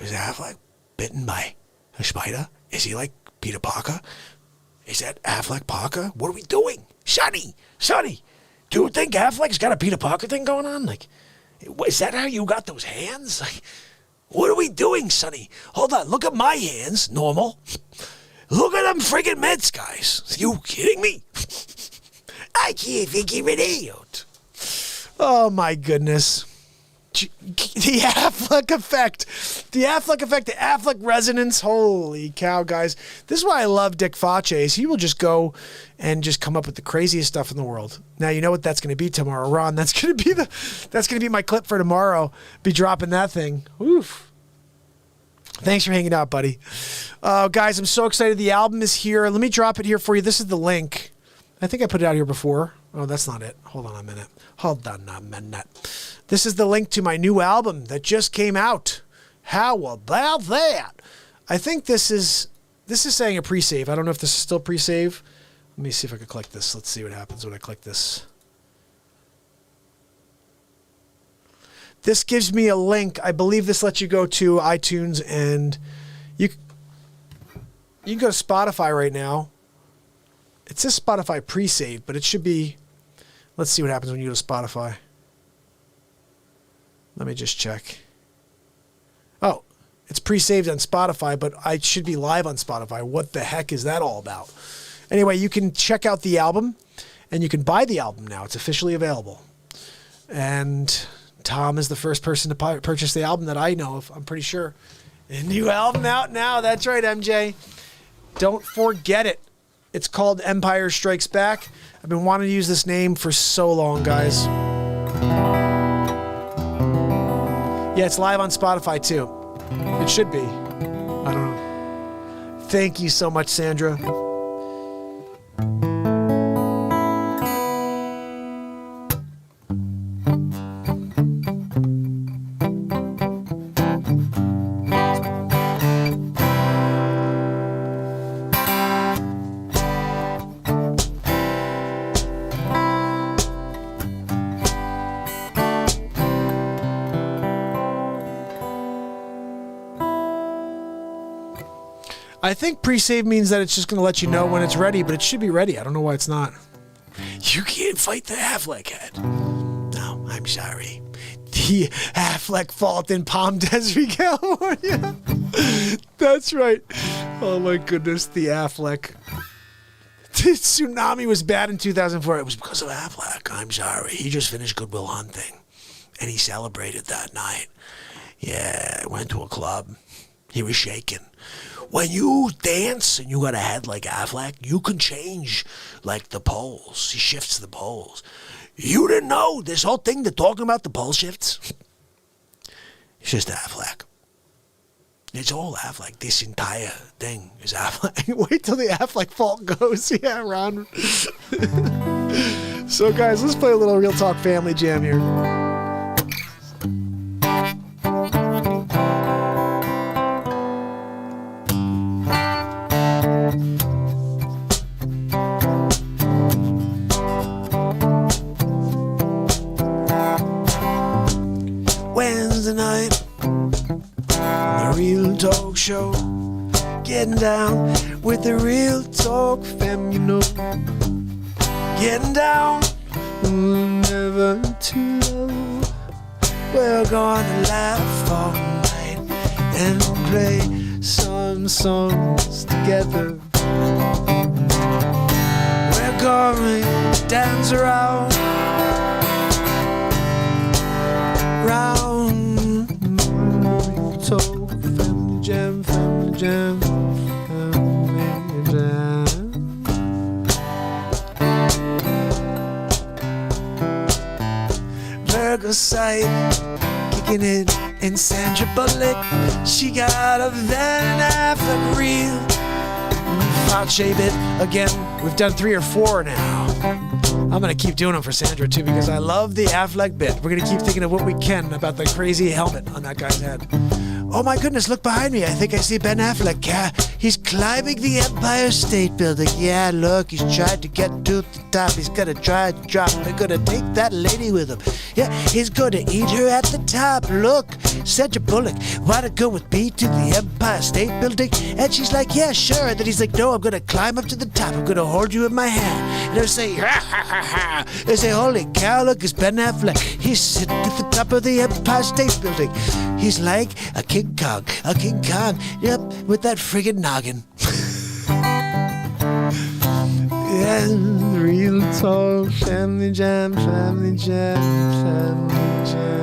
Was Affleck bitten by a spider? Is he like Peter Parker? Is that Affleck Parker? What are we doing? Sonny! Do you think Affleck's got a Peter Parker thing going on? Like, is that how you got those hands? Like, what are we doing, Sonny? Hold on, look at my hands, normal. Look at them friggin' mitts, guys. Are you kidding me? I can't figure it out. Oh, my goodness. The Affleck effect. The Affleck resonance. Holy cow, guys. This is why I love Dick Facce. He will just go and just come up with the craziest stuff in the world. Now, you know what that's going to be tomorrow, Ron. That's going to be my clip for tomorrow. Be dropping that thing. Oof. Thanks for hanging out, buddy. Guys, I'm so excited. The album is here. Let me drop it here for you. This is the link. I think I put it out here before. Oh, that's not it. Hold on a minute. This is the link to my new album that just came out. How about that? I think this is saying a pre-save. I don't know if this is still pre-save. Let me see if I can click this. Let's see what happens when I click this. This gives me a link. I believe this lets you go to iTunes, and you can go to Spotify right now. It says Spotify pre-save, but it should be... Let's see what happens when you go to Spotify. Let me just check. Oh, it's pre-saved on Spotify, but I should be live on Spotify. What the heck is that all about? Anyway, you can check out the album, and you can buy the album now. It's officially available. And Tom is the first person to purchase the album that I know of, I'm pretty sure. A new album out now. That's right, MJ. Don't forget it. It's called Empire Strikes Back. I've been wanting to use this name for so long, guys. Yeah, it's live on Spotify, too. It should be. I don't know. Thank you so much, Sandra. I think pre-save means that it's just going to let you know when it's ready, but it should be ready. I don't know why it's not. You can't fight the Affleck head. No, I'm sorry. The Affleck fault in Palm Desert, California. That's right. Oh my goodness, the Affleck. The tsunami was bad in 2004. It was because of Affleck. I'm sorry. He just finished Good Will Hunting, and he celebrated that night. Yeah, I went to a club. He was shaking. When you dance and you got a head like Affleck, you can change, like, the poles. He shifts the poles. You didn't know this whole thing, they're talking about the pole shifts? It's just Affleck. It's all Affleck. This entire thing is Affleck. Wait till the Affleck fault goes. Yeah, Ron. So, guys, let's play a little Real Talk Family Jam here. Talk show, getting down with the Real Talk fam, you know. Getting down, never too low. We're gonna laugh all night and play some songs together. We're going to dance around round. So family jam, family jam, family jam. Burger side, kicking it in Sandra Bullock. She got a Van Affleck reel. Facce bit again. We've done 3 or 4 now. I'm gonna keep doing them for Sandra too because I love the Affleck bit. We're gonna keep thinking of what we can about the crazy helmet on that guy's head. Oh my goodness, look behind me. I think I see Ben Affleck. He's climbing the Empire State Building. Yeah, look, he's trying to get to the top. He's gonna try to drop. They're gonna take that lady with him. Yeah, he's gonna eat her at the top. Look, Sandra Bullock, wanna go with me to the Empire State Building? And she's like, yeah, sure. And then he's like, no, I'm gonna climb up to the top. I'm gonna hold you in my hand. And they'll say, ha ha ha ha. They say, holy cow, look, it's Ben Affleck. He's sitting at the top of the Empire State Building. He's like a King Kong. A King Kong, yep, with that friggin' noggin. Yeah, real talk, family jam, family jam, family jam.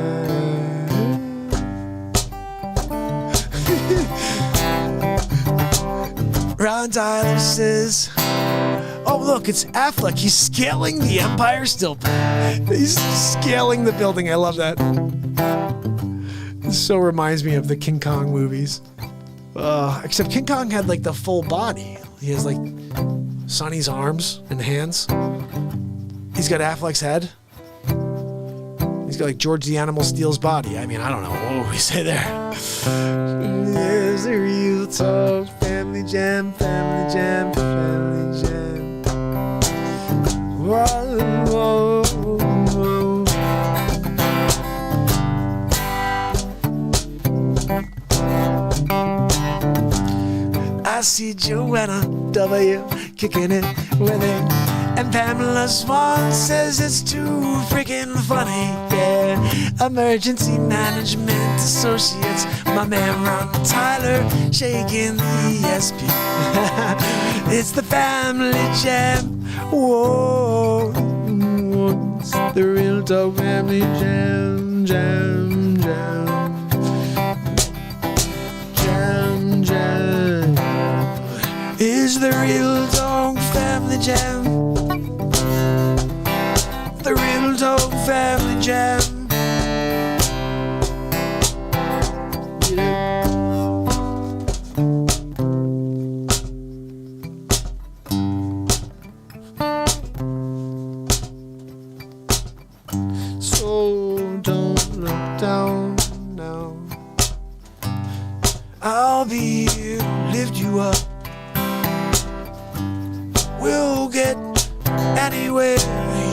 Ron Tyler says, oh look, it's Affleck. He's scaling the Empire still. He's scaling the building. I love that. This so reminds me of the King Kong movies. Except King Kong had like the full body. He has like Sonny's arms and hands. He's got Affleck's head. He's got like George the Animal Steel's body. I mean, I don't know. What would we say there? There's a real talk. Family jam, family jam, family jam. Whoa, whoa, whoa. I see Joanna W. kicking it with it. And Pamela Swan says it's too freaking funny, yeah. Emergency Management Associates, my man Ron Tyler shaking the ESP. It's the family jam, whoa. It's the real talk family jam, jam, jam. Jam, jam. Is the real talk family jam. The real talk family jam. So don't look down now. I'll be here, lift you up. We'll get anywhere,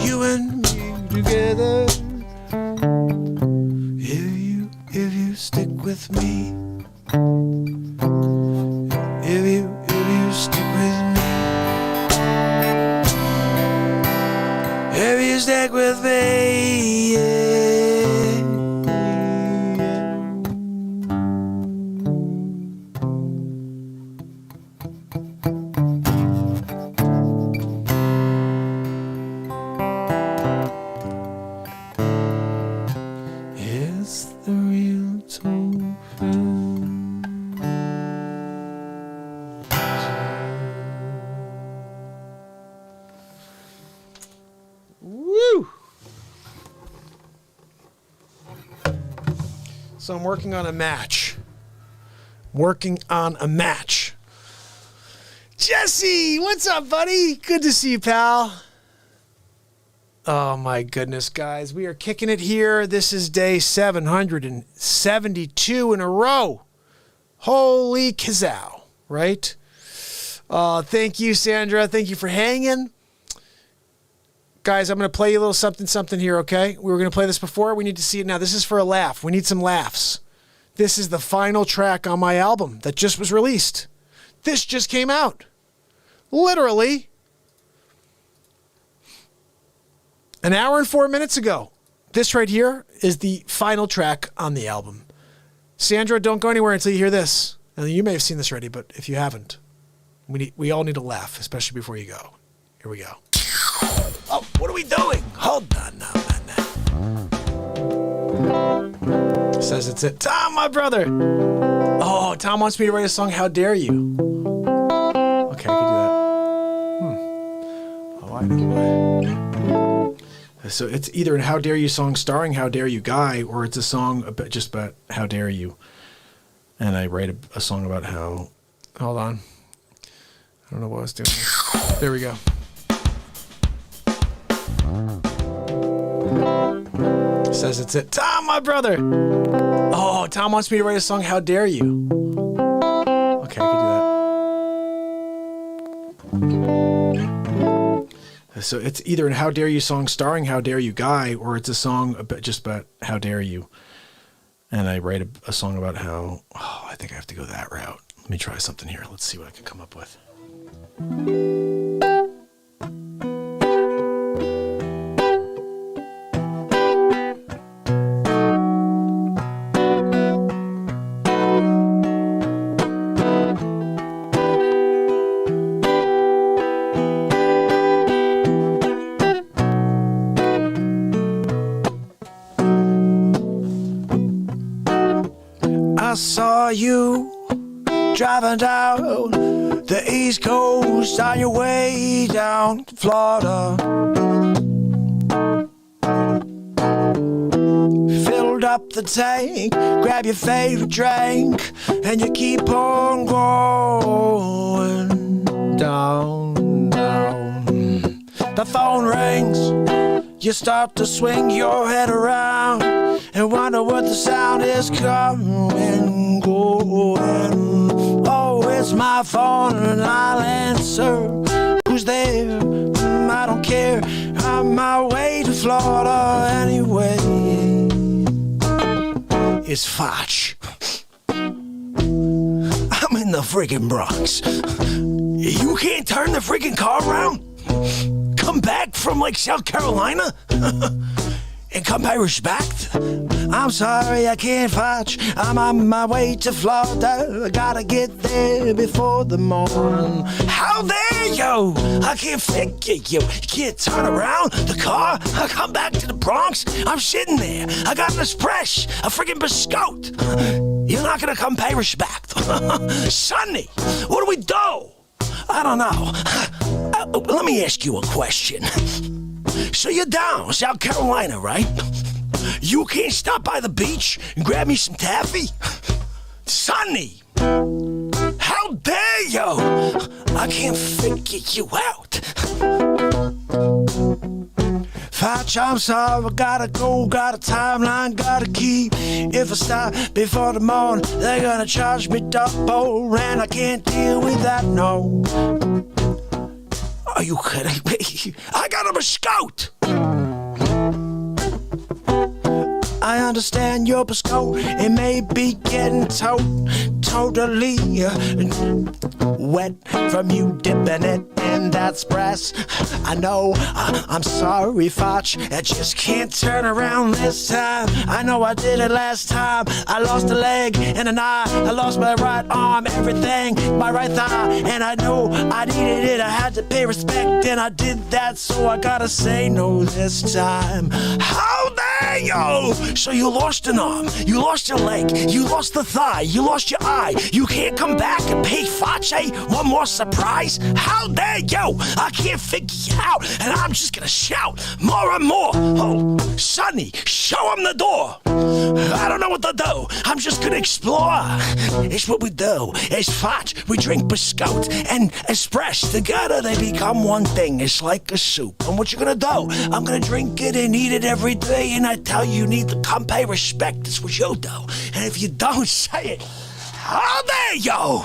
you and me together. If you stick with me. If you stick with me. If you stick with me, yeah. So I'm working on a match. Jesse, what's up, buddy? Good to see you, pal. Oh, my goodness, guys. We are kicking it here. This is day 772 in a row. Holy kazow, right? Thank you, Sandra. Thank you for hanging. Guys, I'm going to play you a little something here, okay? We were going to play this before. We need to see it now. This is for a laugh. We need some laughs. This is the final track on my album that just was released. This just came out. Literally an hour and 4 minutes ago. This right here is the final track on the album. Sandra, don't go anywhere until you hear this. Now, you may have seen this already, but if you haven't, we all need to laugh, especially before you go. Here we go. Oh, what are we doing? Hold on now. Says it's it. Tom, my brother. Oh, Tom wants me to write a song, How Dare You. Okay, I can do that. Oh, I know why. So it's either a How Dare You song starring How Dare You guy, or it's a song just about How Dare You. And I write a song about how... Hold on. I don't know what I was doing. There we go. Says it's it. Tom, my brother. Oh, Tom wants me to write a song, How Dare You. Okay, I can do that. So it's either a How Dare You song starring How Dare You guy, or it's a song just about How Dare You. And I write a song about how... Oh, I think I have to go that route. Let me try something here. Let's see what I can come up with. I saw you driving down the East Coast on your way down to Florida. Filled up the tank, grab your favorite drink, and you keep on going down, down. The phone rings, you start to swing your head around and wonder what the sound is coming, going. Oh, it's my phone and I'll answer. Who's there? I don't care. I'm on my way to Florida anyway. It's Facce. I'm in the friggin' Bronx. You can't turn the friggin' car around? Come back from like South Carolina? And come pay respect? I'm sorry, I can't Facce. I'm on my way to Florida. I gotta get there before the morning. How dare you? I can't figure you. You can't turn around the car. I come back to the Bronx. I'm sitting there. I got an espresso, a friggin' biscotte. You're not gonna come pay respect. Sonny, what do we do? I don't know. Let me ask you a question. So you're down South Carolina, right? You can't stop by the beach and grab me some taffy? Sonny, how dare you? I can't figure you out. Facce, I'm sorry, I gotta go, got a timeline, gotta keep. If I stop before the morning, they're gonna charge me double, and I can't deal with that, no. Are you kidding me? I got a biscotte! I understand your biscotte, it may be getting totally wet from you dipping it in that espresso. I know, I'm sorry, Facce, I just can't turn around this time. I know I did it last time. I lost a leg and an eye. I lost my right arm, everything, my right thigh. And I know I needed it, I had to pay respect, and I did that, so I gotta say no this time. How dare you? So you lost an arm, you lost your leg, you lost the thigh, you lost your eye. You can't come back and pay Facce one more surprise? How dare you? I can't figure you out, and I'm just gonna shout more and more. Oh, Sonny, show him the door. I don't know what to do. I'm just gonna explore. It's what we do. It's Facce. We drink biscotte and espresso. Together they become one thing. It's like a soup. And what you gonna do? I'm gonna drink it and eat it every day, and I tell you, you need to come pay respect. That's what you do. And if you don't say it, how dare you?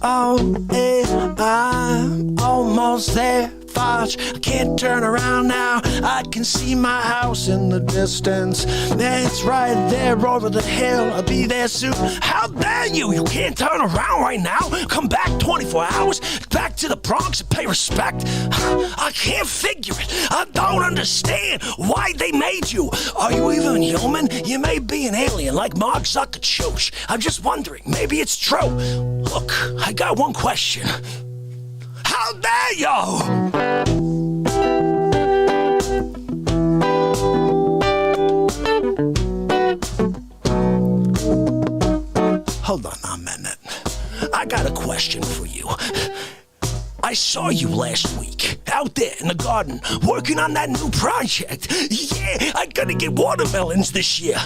Oh, yeah, I'm almost there. Facce, I can't turn around now. I can see my house in the distance. It's right there over the hill. I'll be there soon. How dare you? You can't turn around right now. Come back 24 hours, back to the Bronx and pay respect. I can't figure it. I don't understand why they made you. Are you even human? You may be an alien like Mark Zuckerberg. I'm just wondering, maybe it's true. Look, I got one question. How How dare you? Hold on a minute. I got a question for you. I saw you last week out there in the garden working on that new project. Yeah, I gotta get watermelons this year.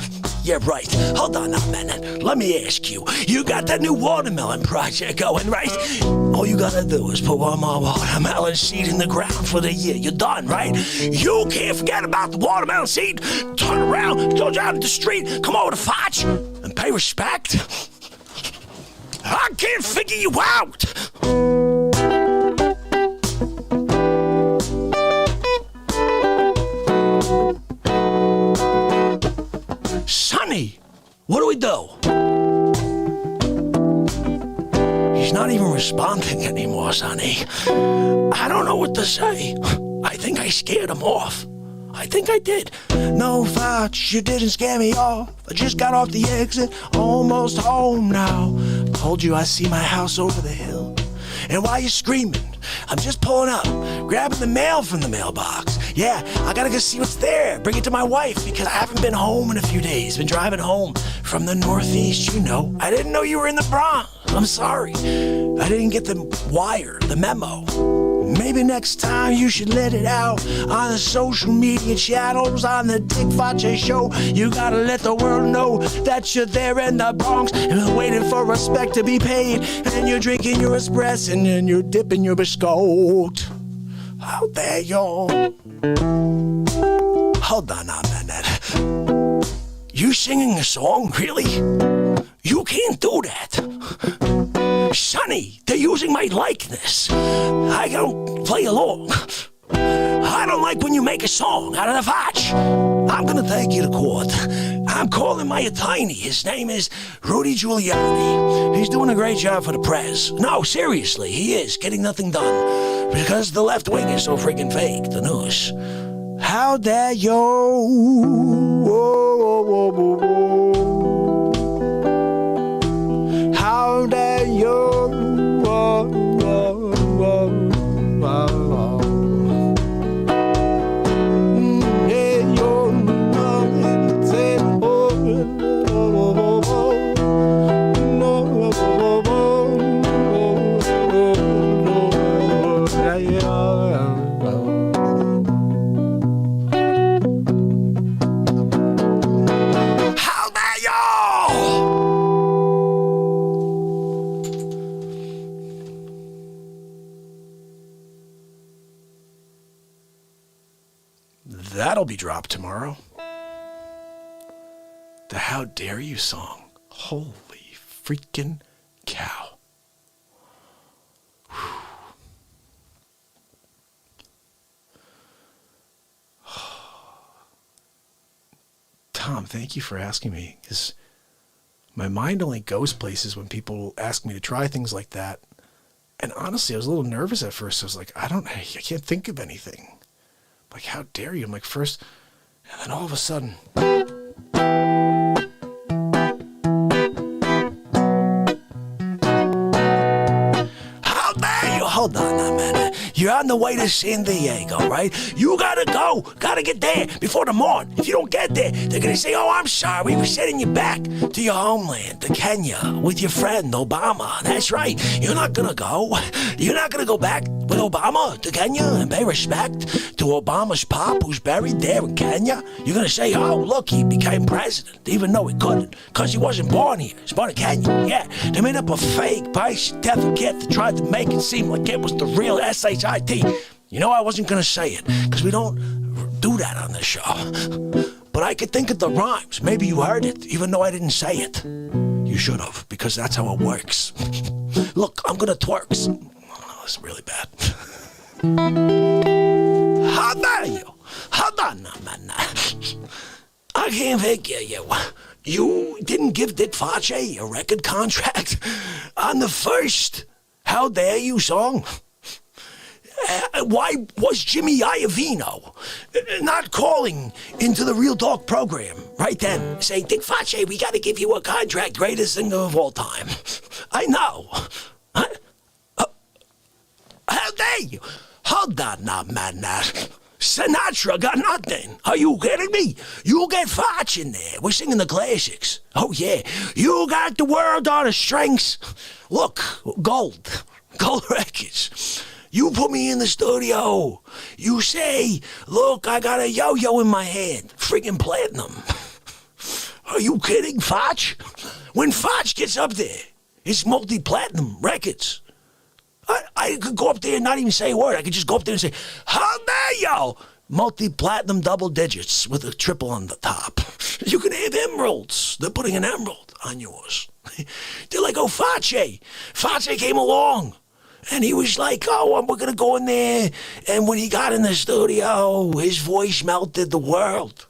Yeah, right. Hold on a minute. Let me ask you. You got that new watermelon project going, right? All you gotta do is put one more watermelon seed in the ground for the year. You're done, right? You can't forget about the watermelon seed. Turn around, go down the street, come over to Facce and pay respect. I can't figure you out. Sonny, what do we do? He's not even responding anymore, Sonny. I don't know what to say. I think I scared him off. I think I did. No, Facce, you didn't scare me off. I just got off the exit, almost home now. Told you I see my house over the hill. And while you're screaming, I'm just pulling up, grabbing the mail from the mailbox. Yeah, I gotta go see what's there, bring it to my wife, because I haven't been home in a few days. Been driving home from the Northeast, you know. I didn't know you were in the Bronx. I'm sorry. I didn't get the wire, the memo. Maybe next time you should let it out on the social media channels, on the Dick Facce show. You gotta let the world know that you're there in the Bronx and waiting for respect to be paid. And you're drinking your espresso and then you're dipping your biscotti. How dare you? Hold on a minute. You singing a song, really? You can't do that. Sonny, they're using my likeness. I don't play along. I don't like when you make a song out of the Facce. I'm gonna take you to court. I'm calling my attorney. His name is Rudy Giuliani. He's doing a great job for the press. No, seriously, he is getting nothing done because the left wing is so freaking fake, the news. How dare you? How dare you? That'll be dropped tomorrow. The How Dare You song. Holy freaking cow. Whew. Tom, thank you for asking me, because my mind only goes places when people ask me to try things like that. And honestly, I was a little nervous at first. I was like, I can't think of anything. Like, how dare you? I'm like, first, and then all of a sudden. How dare you? Hold on a minute. You're on the way to San Diego, right? You gotta go. Gotta get there before the morn. If you don't get there, they're gonna say, oh, I'm sorry. We're sending you back to your homeland, to Kenya, with your friend Obama. That's right. You're not gonna go. You're not gonna go back with Obama to Kenya and pay respect to Obama's pop who's buried there in Kenya. You're gonna say, oh, look, he became president, even though he couldn't, because he wasn't born here. He was born in Kenya. Yeah, they made up a fake birth certificate to try to make it seem like it was the real SHIT. You know, I wasn't gonna say it, because we don't do that on this show. But I could think of the rhymes. Maybe you heard it, even though I didn't say it. You should have, because that's how it works. Look, I'm gonna twerks. Oh, that's really bad. How dare you? Hold on a minute. I can't figure you. You didn't give Dick Facce a record contract on the first How Dare You song? Why was Jimmy Iovino not calling into the Real Talk program right then, saying, Dick Facce, we got to give you a contract, greatest singer of all time? I know. How dare you? Hold on now, man. Sinatra got nothing. Are you kidding me? You get Facce in there. We're singing the classics. Oh, yeah. You got the world on the strings. Look, gold. Gold records. You put me in the studio. You say, look, I got a yo-yo in my hand. Friggin' platinum. Are you kidding, Facce? When Facce gets up there, it's multi-platinum records. I could go up there and not even say a word. I could just go up there and say, how dare you? Multi-platinum double digits with a triple on the top. You can have emeralds. They're putting an emerald on yours. They're like, oh, Facce. Facce came along. And he was like, oh, we're going to go in there. And when he got in the studio, his voice melted the world.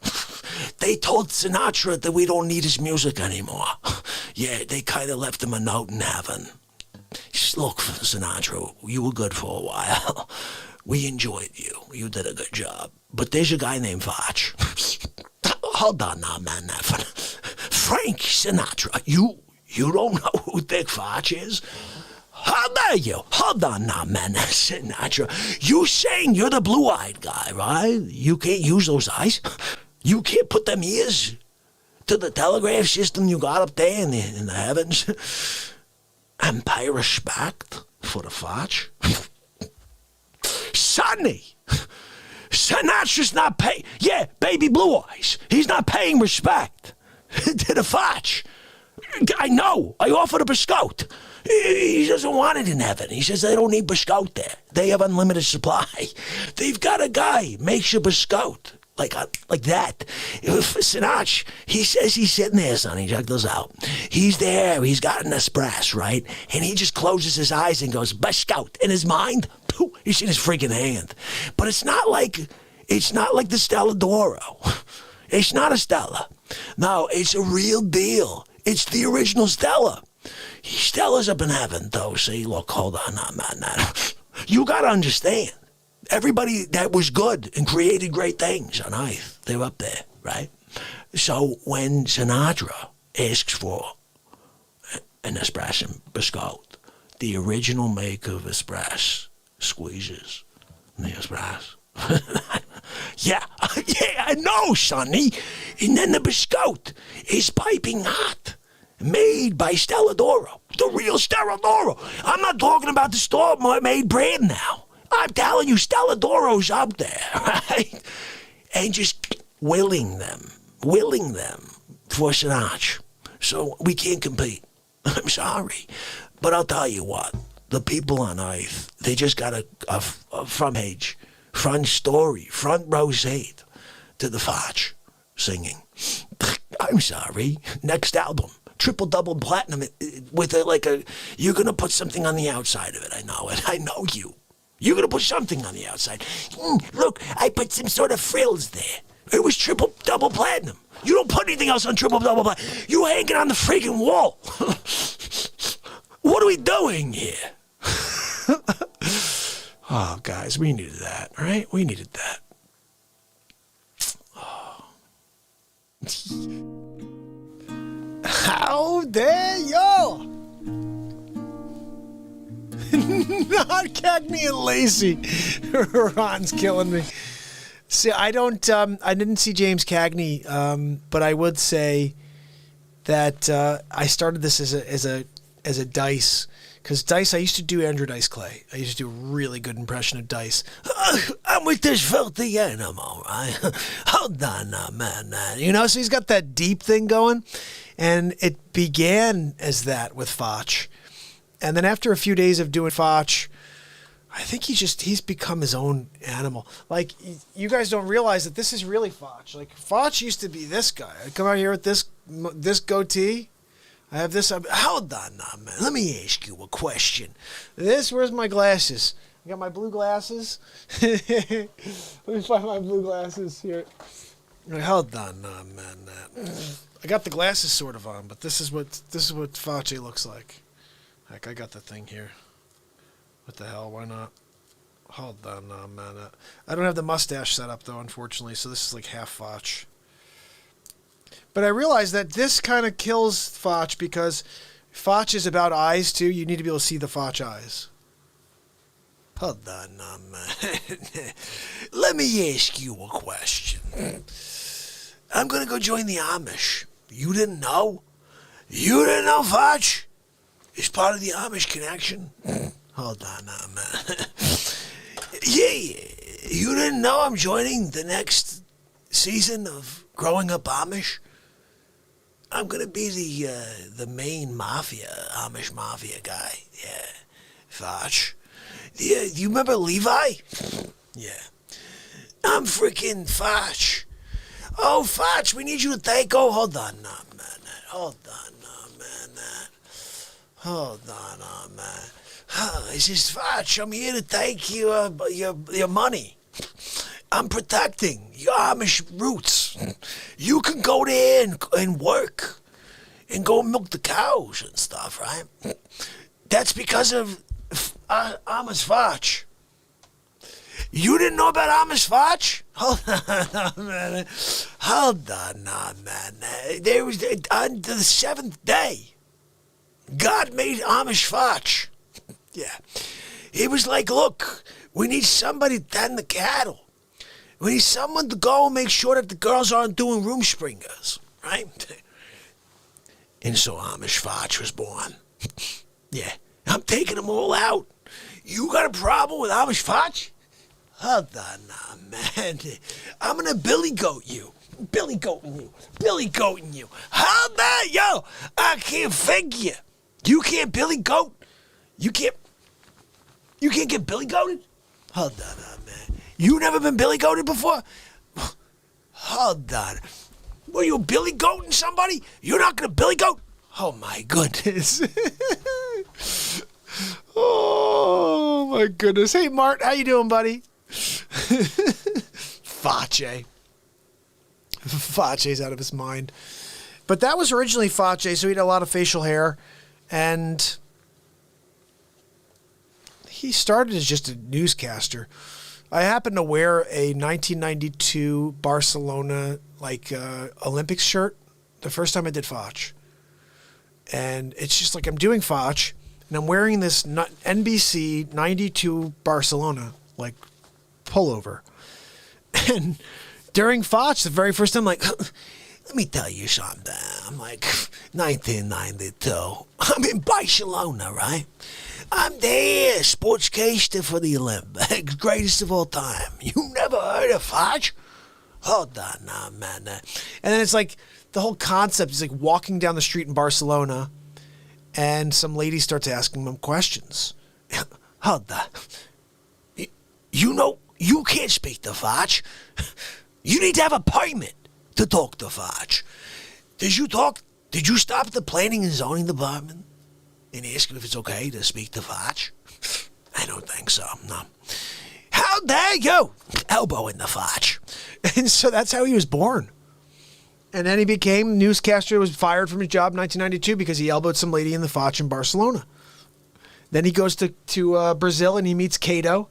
They told Sinatra that we don't need his music anymore. Yeah, they kind of left him a note in heaven. Look, Sinatra, you were good for a while. We enjoyed you. You did a good job. But there's a guy named Facce. Hold on now, man. Frank Sinatra. You don't know who Dick Facce is? How dare you? Hold on now, man. Sinatra. You saying you're the blue-eyed guy, right? You can't use those eyes? You can't put them ears to the telegraph system you got up there in the heavens? Empire respect for the Facce? Sonny! Sinatra's not paying... Yeah, baby blue eyes. He's not paying respect to the Facce. I know. I offered a biscotte. He doesn't want it in heaven. He says they don't need biscotte there. They have unlimited supply. They've got a guy makes a biscotte. Like that. Sinatra, he says he's sitting there, Sonny. Check this out. He's there. He's got an espresso, right? And he just closes his eyes and goes, biscotte. In his mind, pooh, he's in his freaking hand. But it's not like the Stella d'Oro. It's not a Stella. No, it's a real deal. It's the original Stella. Stella's up in heaven, though. See, look, hold on, man. You got to understand. Everybody that was good and created great things on Earth, they're up there, right? So when Sinatra asks for an espresso biscotte, the original make of espresso squeezes the espresso. Yeah, I know, Sonny. And then the biscotte is piping hot, made by Stella d'Oro, the real Stella d'Oro. I'm not talking about the store-made brand now. I'm telling you, Stella d'Oro's up there, right? And just willing them for Sinatra. So we can't compete. I'm sorry. But I'll tell you what, the people on Earth, they just got a front page, front story, front row seat to the Facce singing. I'm sorry. Next album. Triple double platinum with you're going to put something on the outside of it. I know it. I know you. You're going to put something on the outside. Look, I put some sort of frills there. It was triple double platinum. You don't put anything else on triple double platinum. You hang it on the freaking wall. What are we doing here? Oh, guys, we needed that, right? We needed that. Oh. How dare you? Not Cagney and Lacey. Ron's killing me. See, I didn't see James Cagney, but I would say that I started this as a Dice, because Dice, I used to do Andrew Dice Clay. I used to do a really good impression of Dice. I'm with this filthy animal, right? Hold on now, man. You know, so he's got that deep thing going, and it began as that with Facce. And then after a few days of doing Facce, I think he's become his own animal. Like, you guys don't realize that this is really Facce. Like, Facce used to be this guy. I come out here with this goatee. I have this. Hold on now, man. Let me ask you a question. Where's my glasses? I got my blue glasses. Let me find my blue glasses here. Hold on now, man. I got the glasses sort of on, but this is what Facce looks like. Heck, I got the thing here. What the hell? Why not? Hold on now, man. I don't have the mustache set up, though, unfortunately, so this is like half Facce. But I realized that this kind of kills Facce, because Facce is about eyes, too. You need to be able to see the Facce eyes. Hold on, man. Let me ask you a question. I'm gonna go join the Amish. You didn't know? You didn't know Facce is part of the Amish connection? Hold on now, man. Yeah, you didn't know I'm joining the next season of Growing Up Amish? I'm gonna be the main Amish mafia guy. Yeah, Facce. Yeah, you remember Levi? Yeah. I'm freaking Facce. Oh, Facce, we need you to take over. Hold on now, man. Hold on now, man. Hold on now, man. This is Facce. I'm here to take your money. I'm protecting your Amish roots. You can go there and work and go milk the cows and stuff, right? That's because of Amish Facce. You didn't know about Amish Facce? Hold on, man. Hold on, man. There was on the seventh day, God made Amish Facce. Yeah, he was like, look, we need somebody to tend the cattle. We need someone to go and make sure that the girls aren't doing room springers, right? And so Amish Facce was born. Yeah, I'm taking them all out. You got a problem with Amish Facce? Hold on now, man. I'm gonna Billy Goat you. Billy Goating you. How that, yo? I can't figure. You can't Billy Goat? You can't get Billy Goated? Hold on now, man. You never been Billy Goated before? Hold on. Were you Billy Goating somebody? You're not gonna Billy Goat? Oh my goodness. Oh my goodness. Hey Mart, how you doing, buddy? Facce. Facce's out of his mind. But that was originally Facce, so he had a lot of facial hair. And he started as just a newscaster. I happened to wear a 1992 Barcelona Olympics shirt the first time I did Facce. And it's just like I'm doing Facce, and I'm wearing this NBC 92 Barcelona pullover. And during Facce, the very first time, let me tell you something. I'm 1992. I'm in Barcelona, right? I'm there, sportscaster for the Olympics, greatest of all time. You never heard of Facce? Hold on now, man. And then it's the whole concept is walking down the street in Barcelona, and some lady starts asking them questions. Hold on. You know, you can't speak to Facce. You need to have a permit to talk to Facce. Did you stop at the planning and zoning department and ask if it's okay to speak to Facce? I don't think so, no. How dare you elbow in the Facce? And so that's how he was born. And then he became newscaster, was fired from his job in 1992 because he elbowed some lady in the Facce in Barcelona. Then he goes to Brazil and he meets Cato,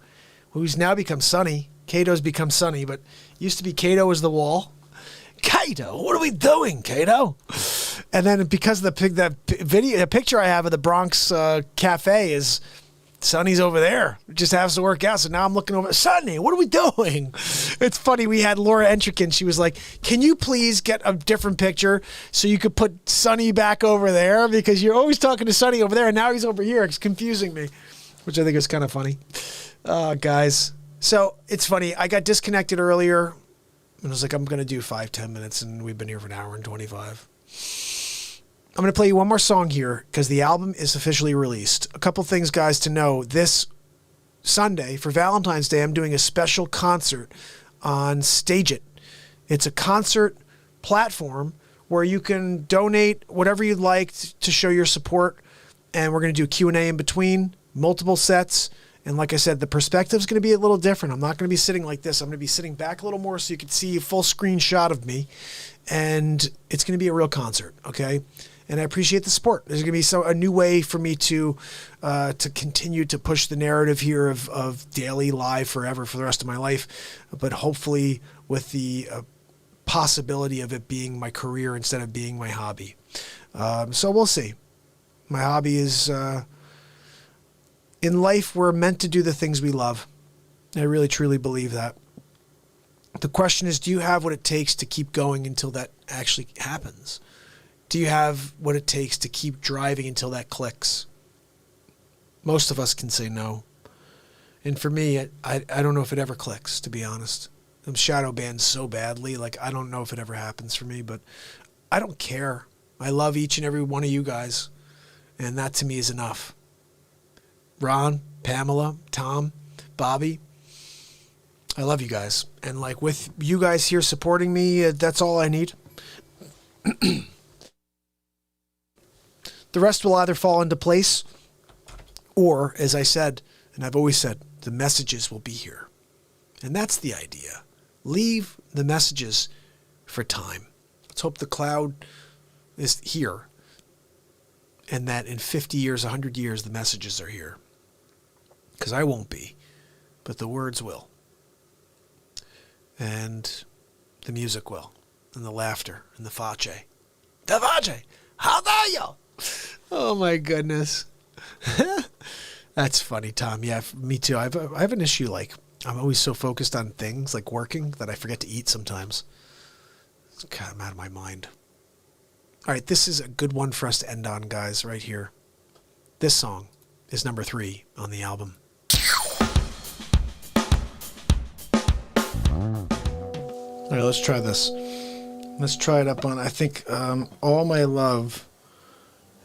who's now become Sonny. Cato's become Sonny, but used to be Cato was the wall. Cato, what are we doing, Cato? And then because of the picture I have of the Bronx cafe is Sonny's over there. It just has to work out. So now I'm looking over. Sonny, what are we doing? It's funny. We had Laura Entrikin. She was like, can you please get a different picture so you could put Sonny back over there? Because you're always talking to Sonny over there, and now he's over here. It's confusing me, which I think is kind of funny. Guys. So it's funny. I got disconnected earlier. And I was like, I'm going to do 5-10 minutes, and we've been here for an hour and 25. I'm going to play you one more song here because the album is officially released. A couple things, guys, to know. This Sunday, for Valentine's Day, I'm doing a special concert on Stage It. It's a concert platform where you can donate whatever you'd like to show your support, and we're going to do Q&A in between, multiple sets. And like I said, the perspective is going to be a little different. I'm not going to be sitting like this. I'm going to be sitting back a little more so you can see a full screen shot of me. And it's going to be a real concert, okay? And I appreciate the support. There's going to be a new way for me to continue to push the narrative here of daily live forever for the rest of my life, but hopefully with the possibility of it being my career instead of being my hobby. So we'll see. My hobby is in life, we're meant to do the things we love. I really, truly believe that. The question is, do you have what it takes to keep going until that actually happens? Do you have what it takes to keep driving until that clicks? Most of us can say no. And for me, I don't know if it ever clicks, to be honest. I'm shadow banned so badly. Like, I don't know if it ever happens for me, but I don't care. I love each and every one of you guys. And that to me is enough. Ron, Pamela, Tom, Bobby, I love you guys. And like with you guys here supporting me, that's all I need. The rest will either fall into place or, as I said, and I've always said, the messages will be here. And that's the idea. Leave the messages for time. Let's hope the cloud is here and that in 50 years, 100 years, the messages are here. Because I won't be, but the words will. And the music will. And the laughter and the Facce. The Facce! How dare you? Oh my goodness. That's funny, Tom. Yeah, me too. I have an issue, like, I'm always so focused on things, like working, that I forget to eat sometimes. God, I'm out of my mind. All right, this is a good one for us to end on, guys, right here. This song is number 3 on the album. All right, let's try this. Let's try it up on, I think, All My Love.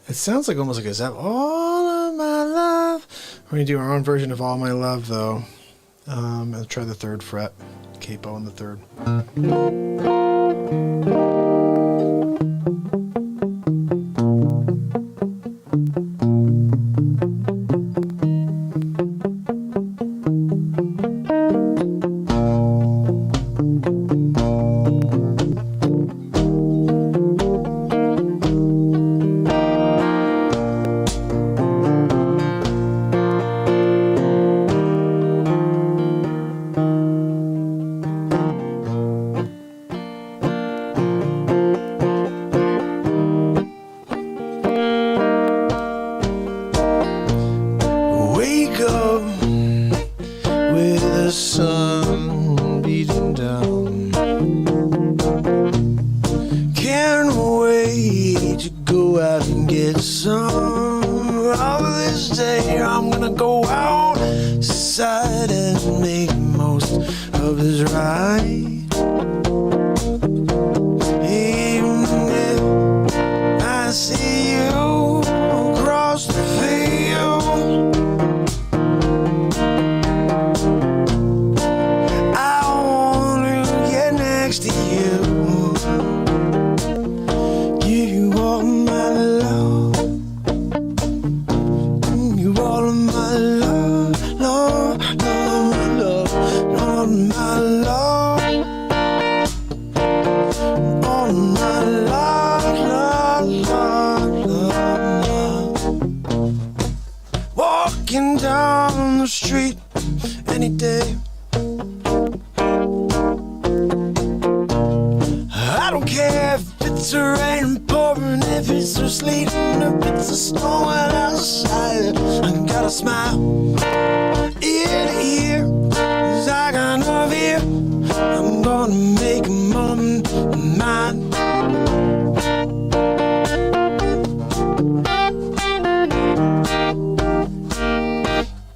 It sounds like almost like a Zap. All of my love. We're going to do our own version of All My Love, though. I'll try the 3rd fret. Capo on the 3rd.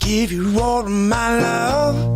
Give you all my love.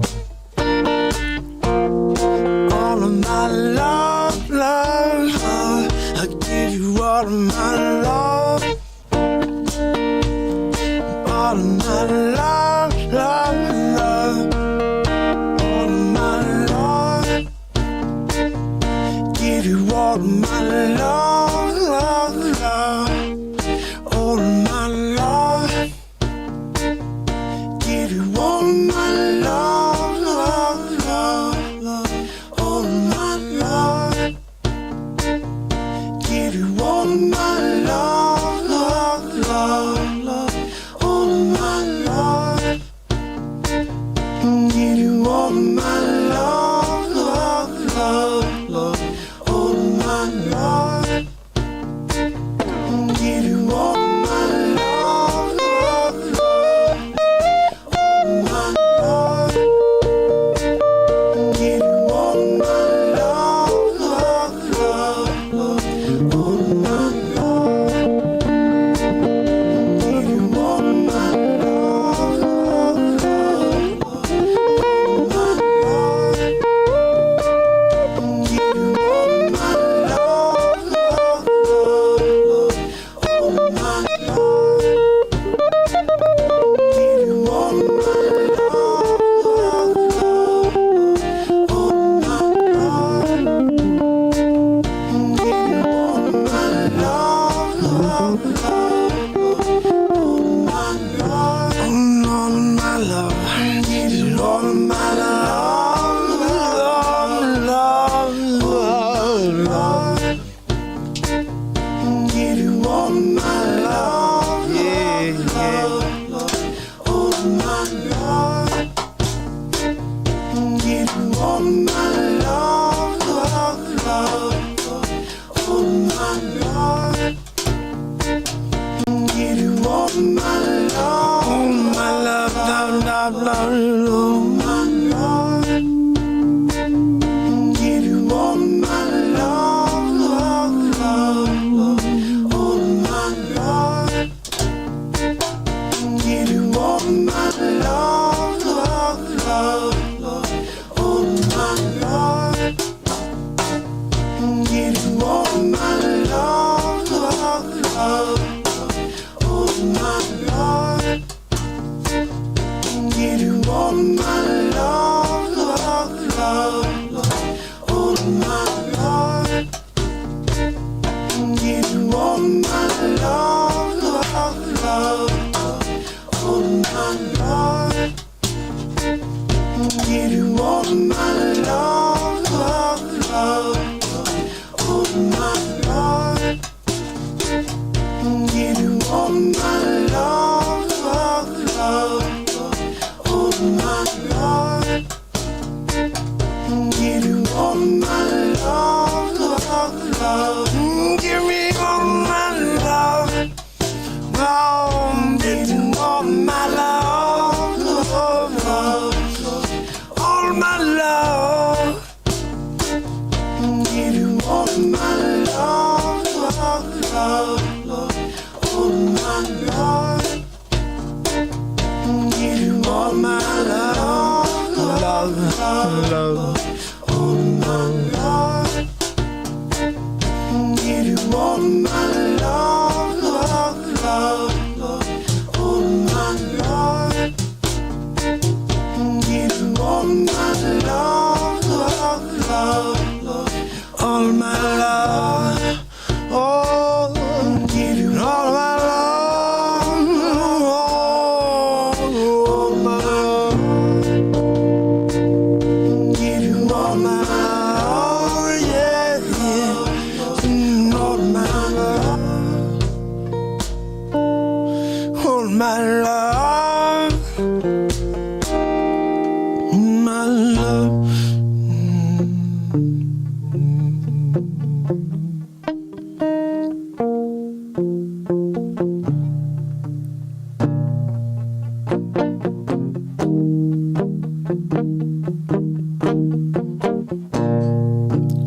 all of my love, love, love. All of my love. Give you all of my love, love, love. All of my love. Give you all of my love, love, love. Give me all of my love. Oh, give you all of my love, love, love. All of my love. Give you all of my love, love, love. All of my love. Give you all my love, love, love. All of my love. Give you all my love, love, love. All of my love. Give you all my love, love, love. All of my love. Oh, give you all of my love. All of my love. Give you all my love. Yeah, yeah. All of my love. All of my love. My love.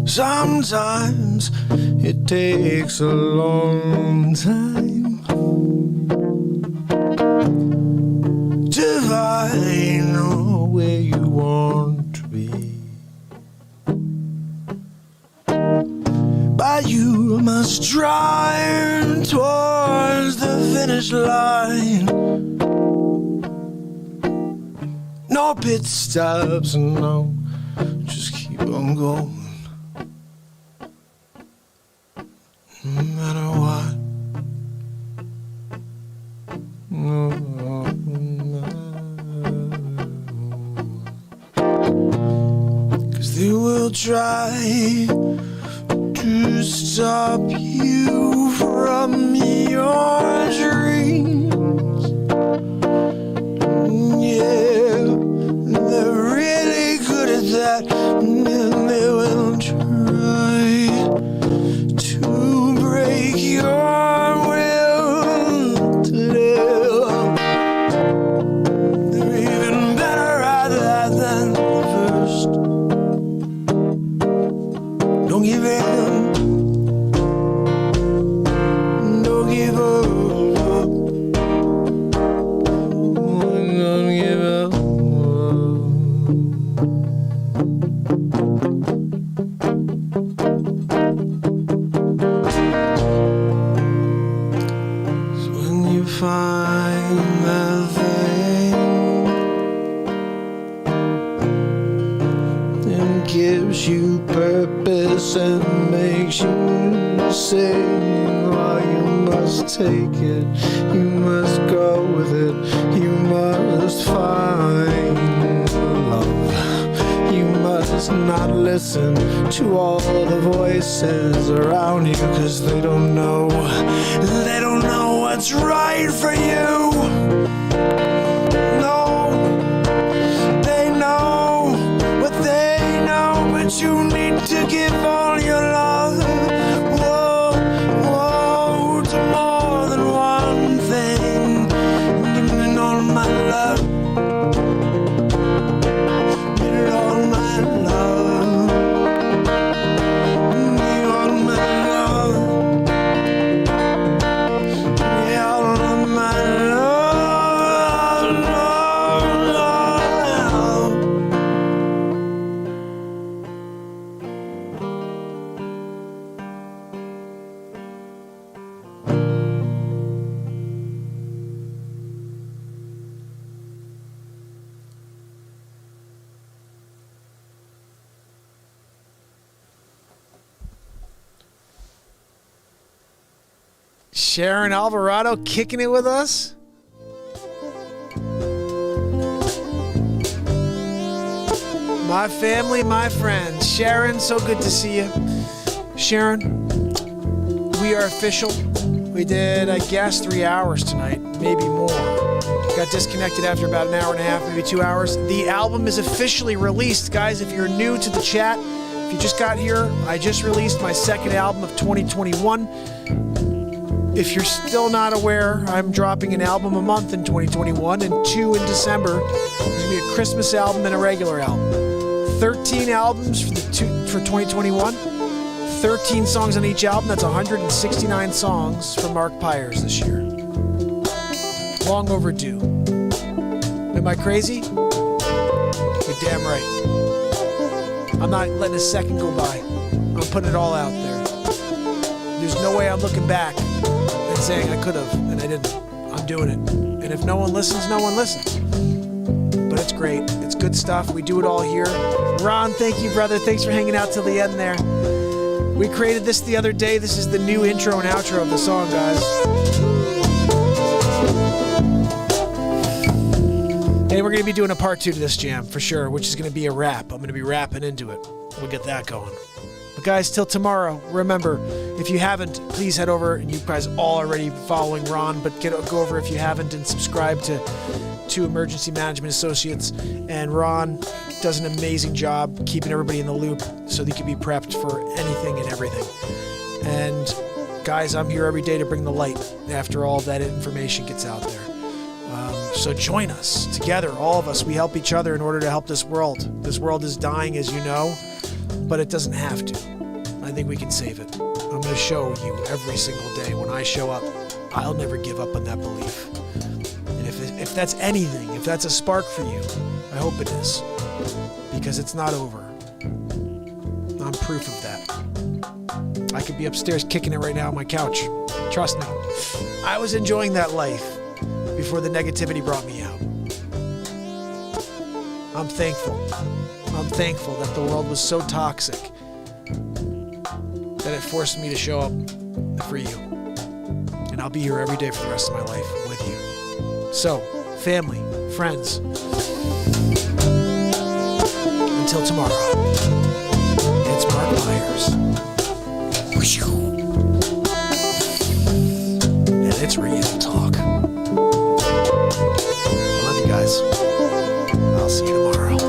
Sometimes it takes a long time to find where you want to be, but you must drive towards the finish line. No pit stops, no, just keep on going. No matter what. No, cause they will try to stop you from your dreams. Yeah, they're really good at that, and they will try to break your will to live. They're even better at that than the first. Don't give in. Don't give up. Don't give up. Find that thing that gives you purpose and makes you sing. Oh, you must take it, you must go with it, you must find love. You must not listen to all the voices around you, 'cause they don't know what's right for you. No, they know what they know, but you need to give all your love. Whoa, whoa, to more than one thing. Give me all my love. Give me all my love. Give me all my love. Sharon Alvarado kicking it with us. My family, my friends. Sharon, so good to see you. Sharon, we are official. We did, I guess, 3 hours tonight, maybe more. Got disconnected after about an hour and a half, maybe 2 hours. The album is officially released. Guys, if you're new to the chat, if you just got here, I just released my second album of 2021. If you're still not aware, I'm dropping an album a month in 2021 and 2 in December. There's going to be a Christmas album and a regular album. 13 albums for 2021. 13 songs on each album. That's 169 songs from Mark Pires this year. Long overdue. Am I crazy? You're damn right. I'm not letting a second go by. I'm putting it all out there. There's no way I'm looking back and saying I could have and I didn't. I'm doing it. And if no one listens, no one listens. But it's great. It's good stuff. We do it all here. Ron, thank you, brother. Thanks for hanging out till the end there. We created this the other day. This is the new intro and outro of the song, guys. And we're going to be doing a part 2 to this jam, for sure, which is going to be a rap. I'm going to be rapping into it. We'll get that going. But guys, till tomorrow, remember, if you haven't, please head over, and you guys all already following Ron, but go over if you haven't and subscribe to Emergency Management Associates. And Ron does an amazing job keeping everybody in the loop so they can be prepped for anything and everything. And guys, I'm here every day to bring the light after all that information gets out there. So join us together, all of us. We help each other in order to help this world. This world is dying, as you know, but it doesn't have to. I think we can save it. I'm going to show you every single day when I show up. I'll never give up on that belief. And if that's anything, if that's a spark for you, I hope it is. Because it's not over. I'm proof of that. I could be upstairs kicking it right now on my couch. Trust me. I was enjoying that life before the negativity brought me out. I'm thankful. I'm thankful that the world was so toxic that it forced me to show up for you. And I'll be here every day for the rest of my life with you. So, family, friends, until tomorrow, it's Mark Pires. And it's real talk. I love you guys. I'll see you tomorrow.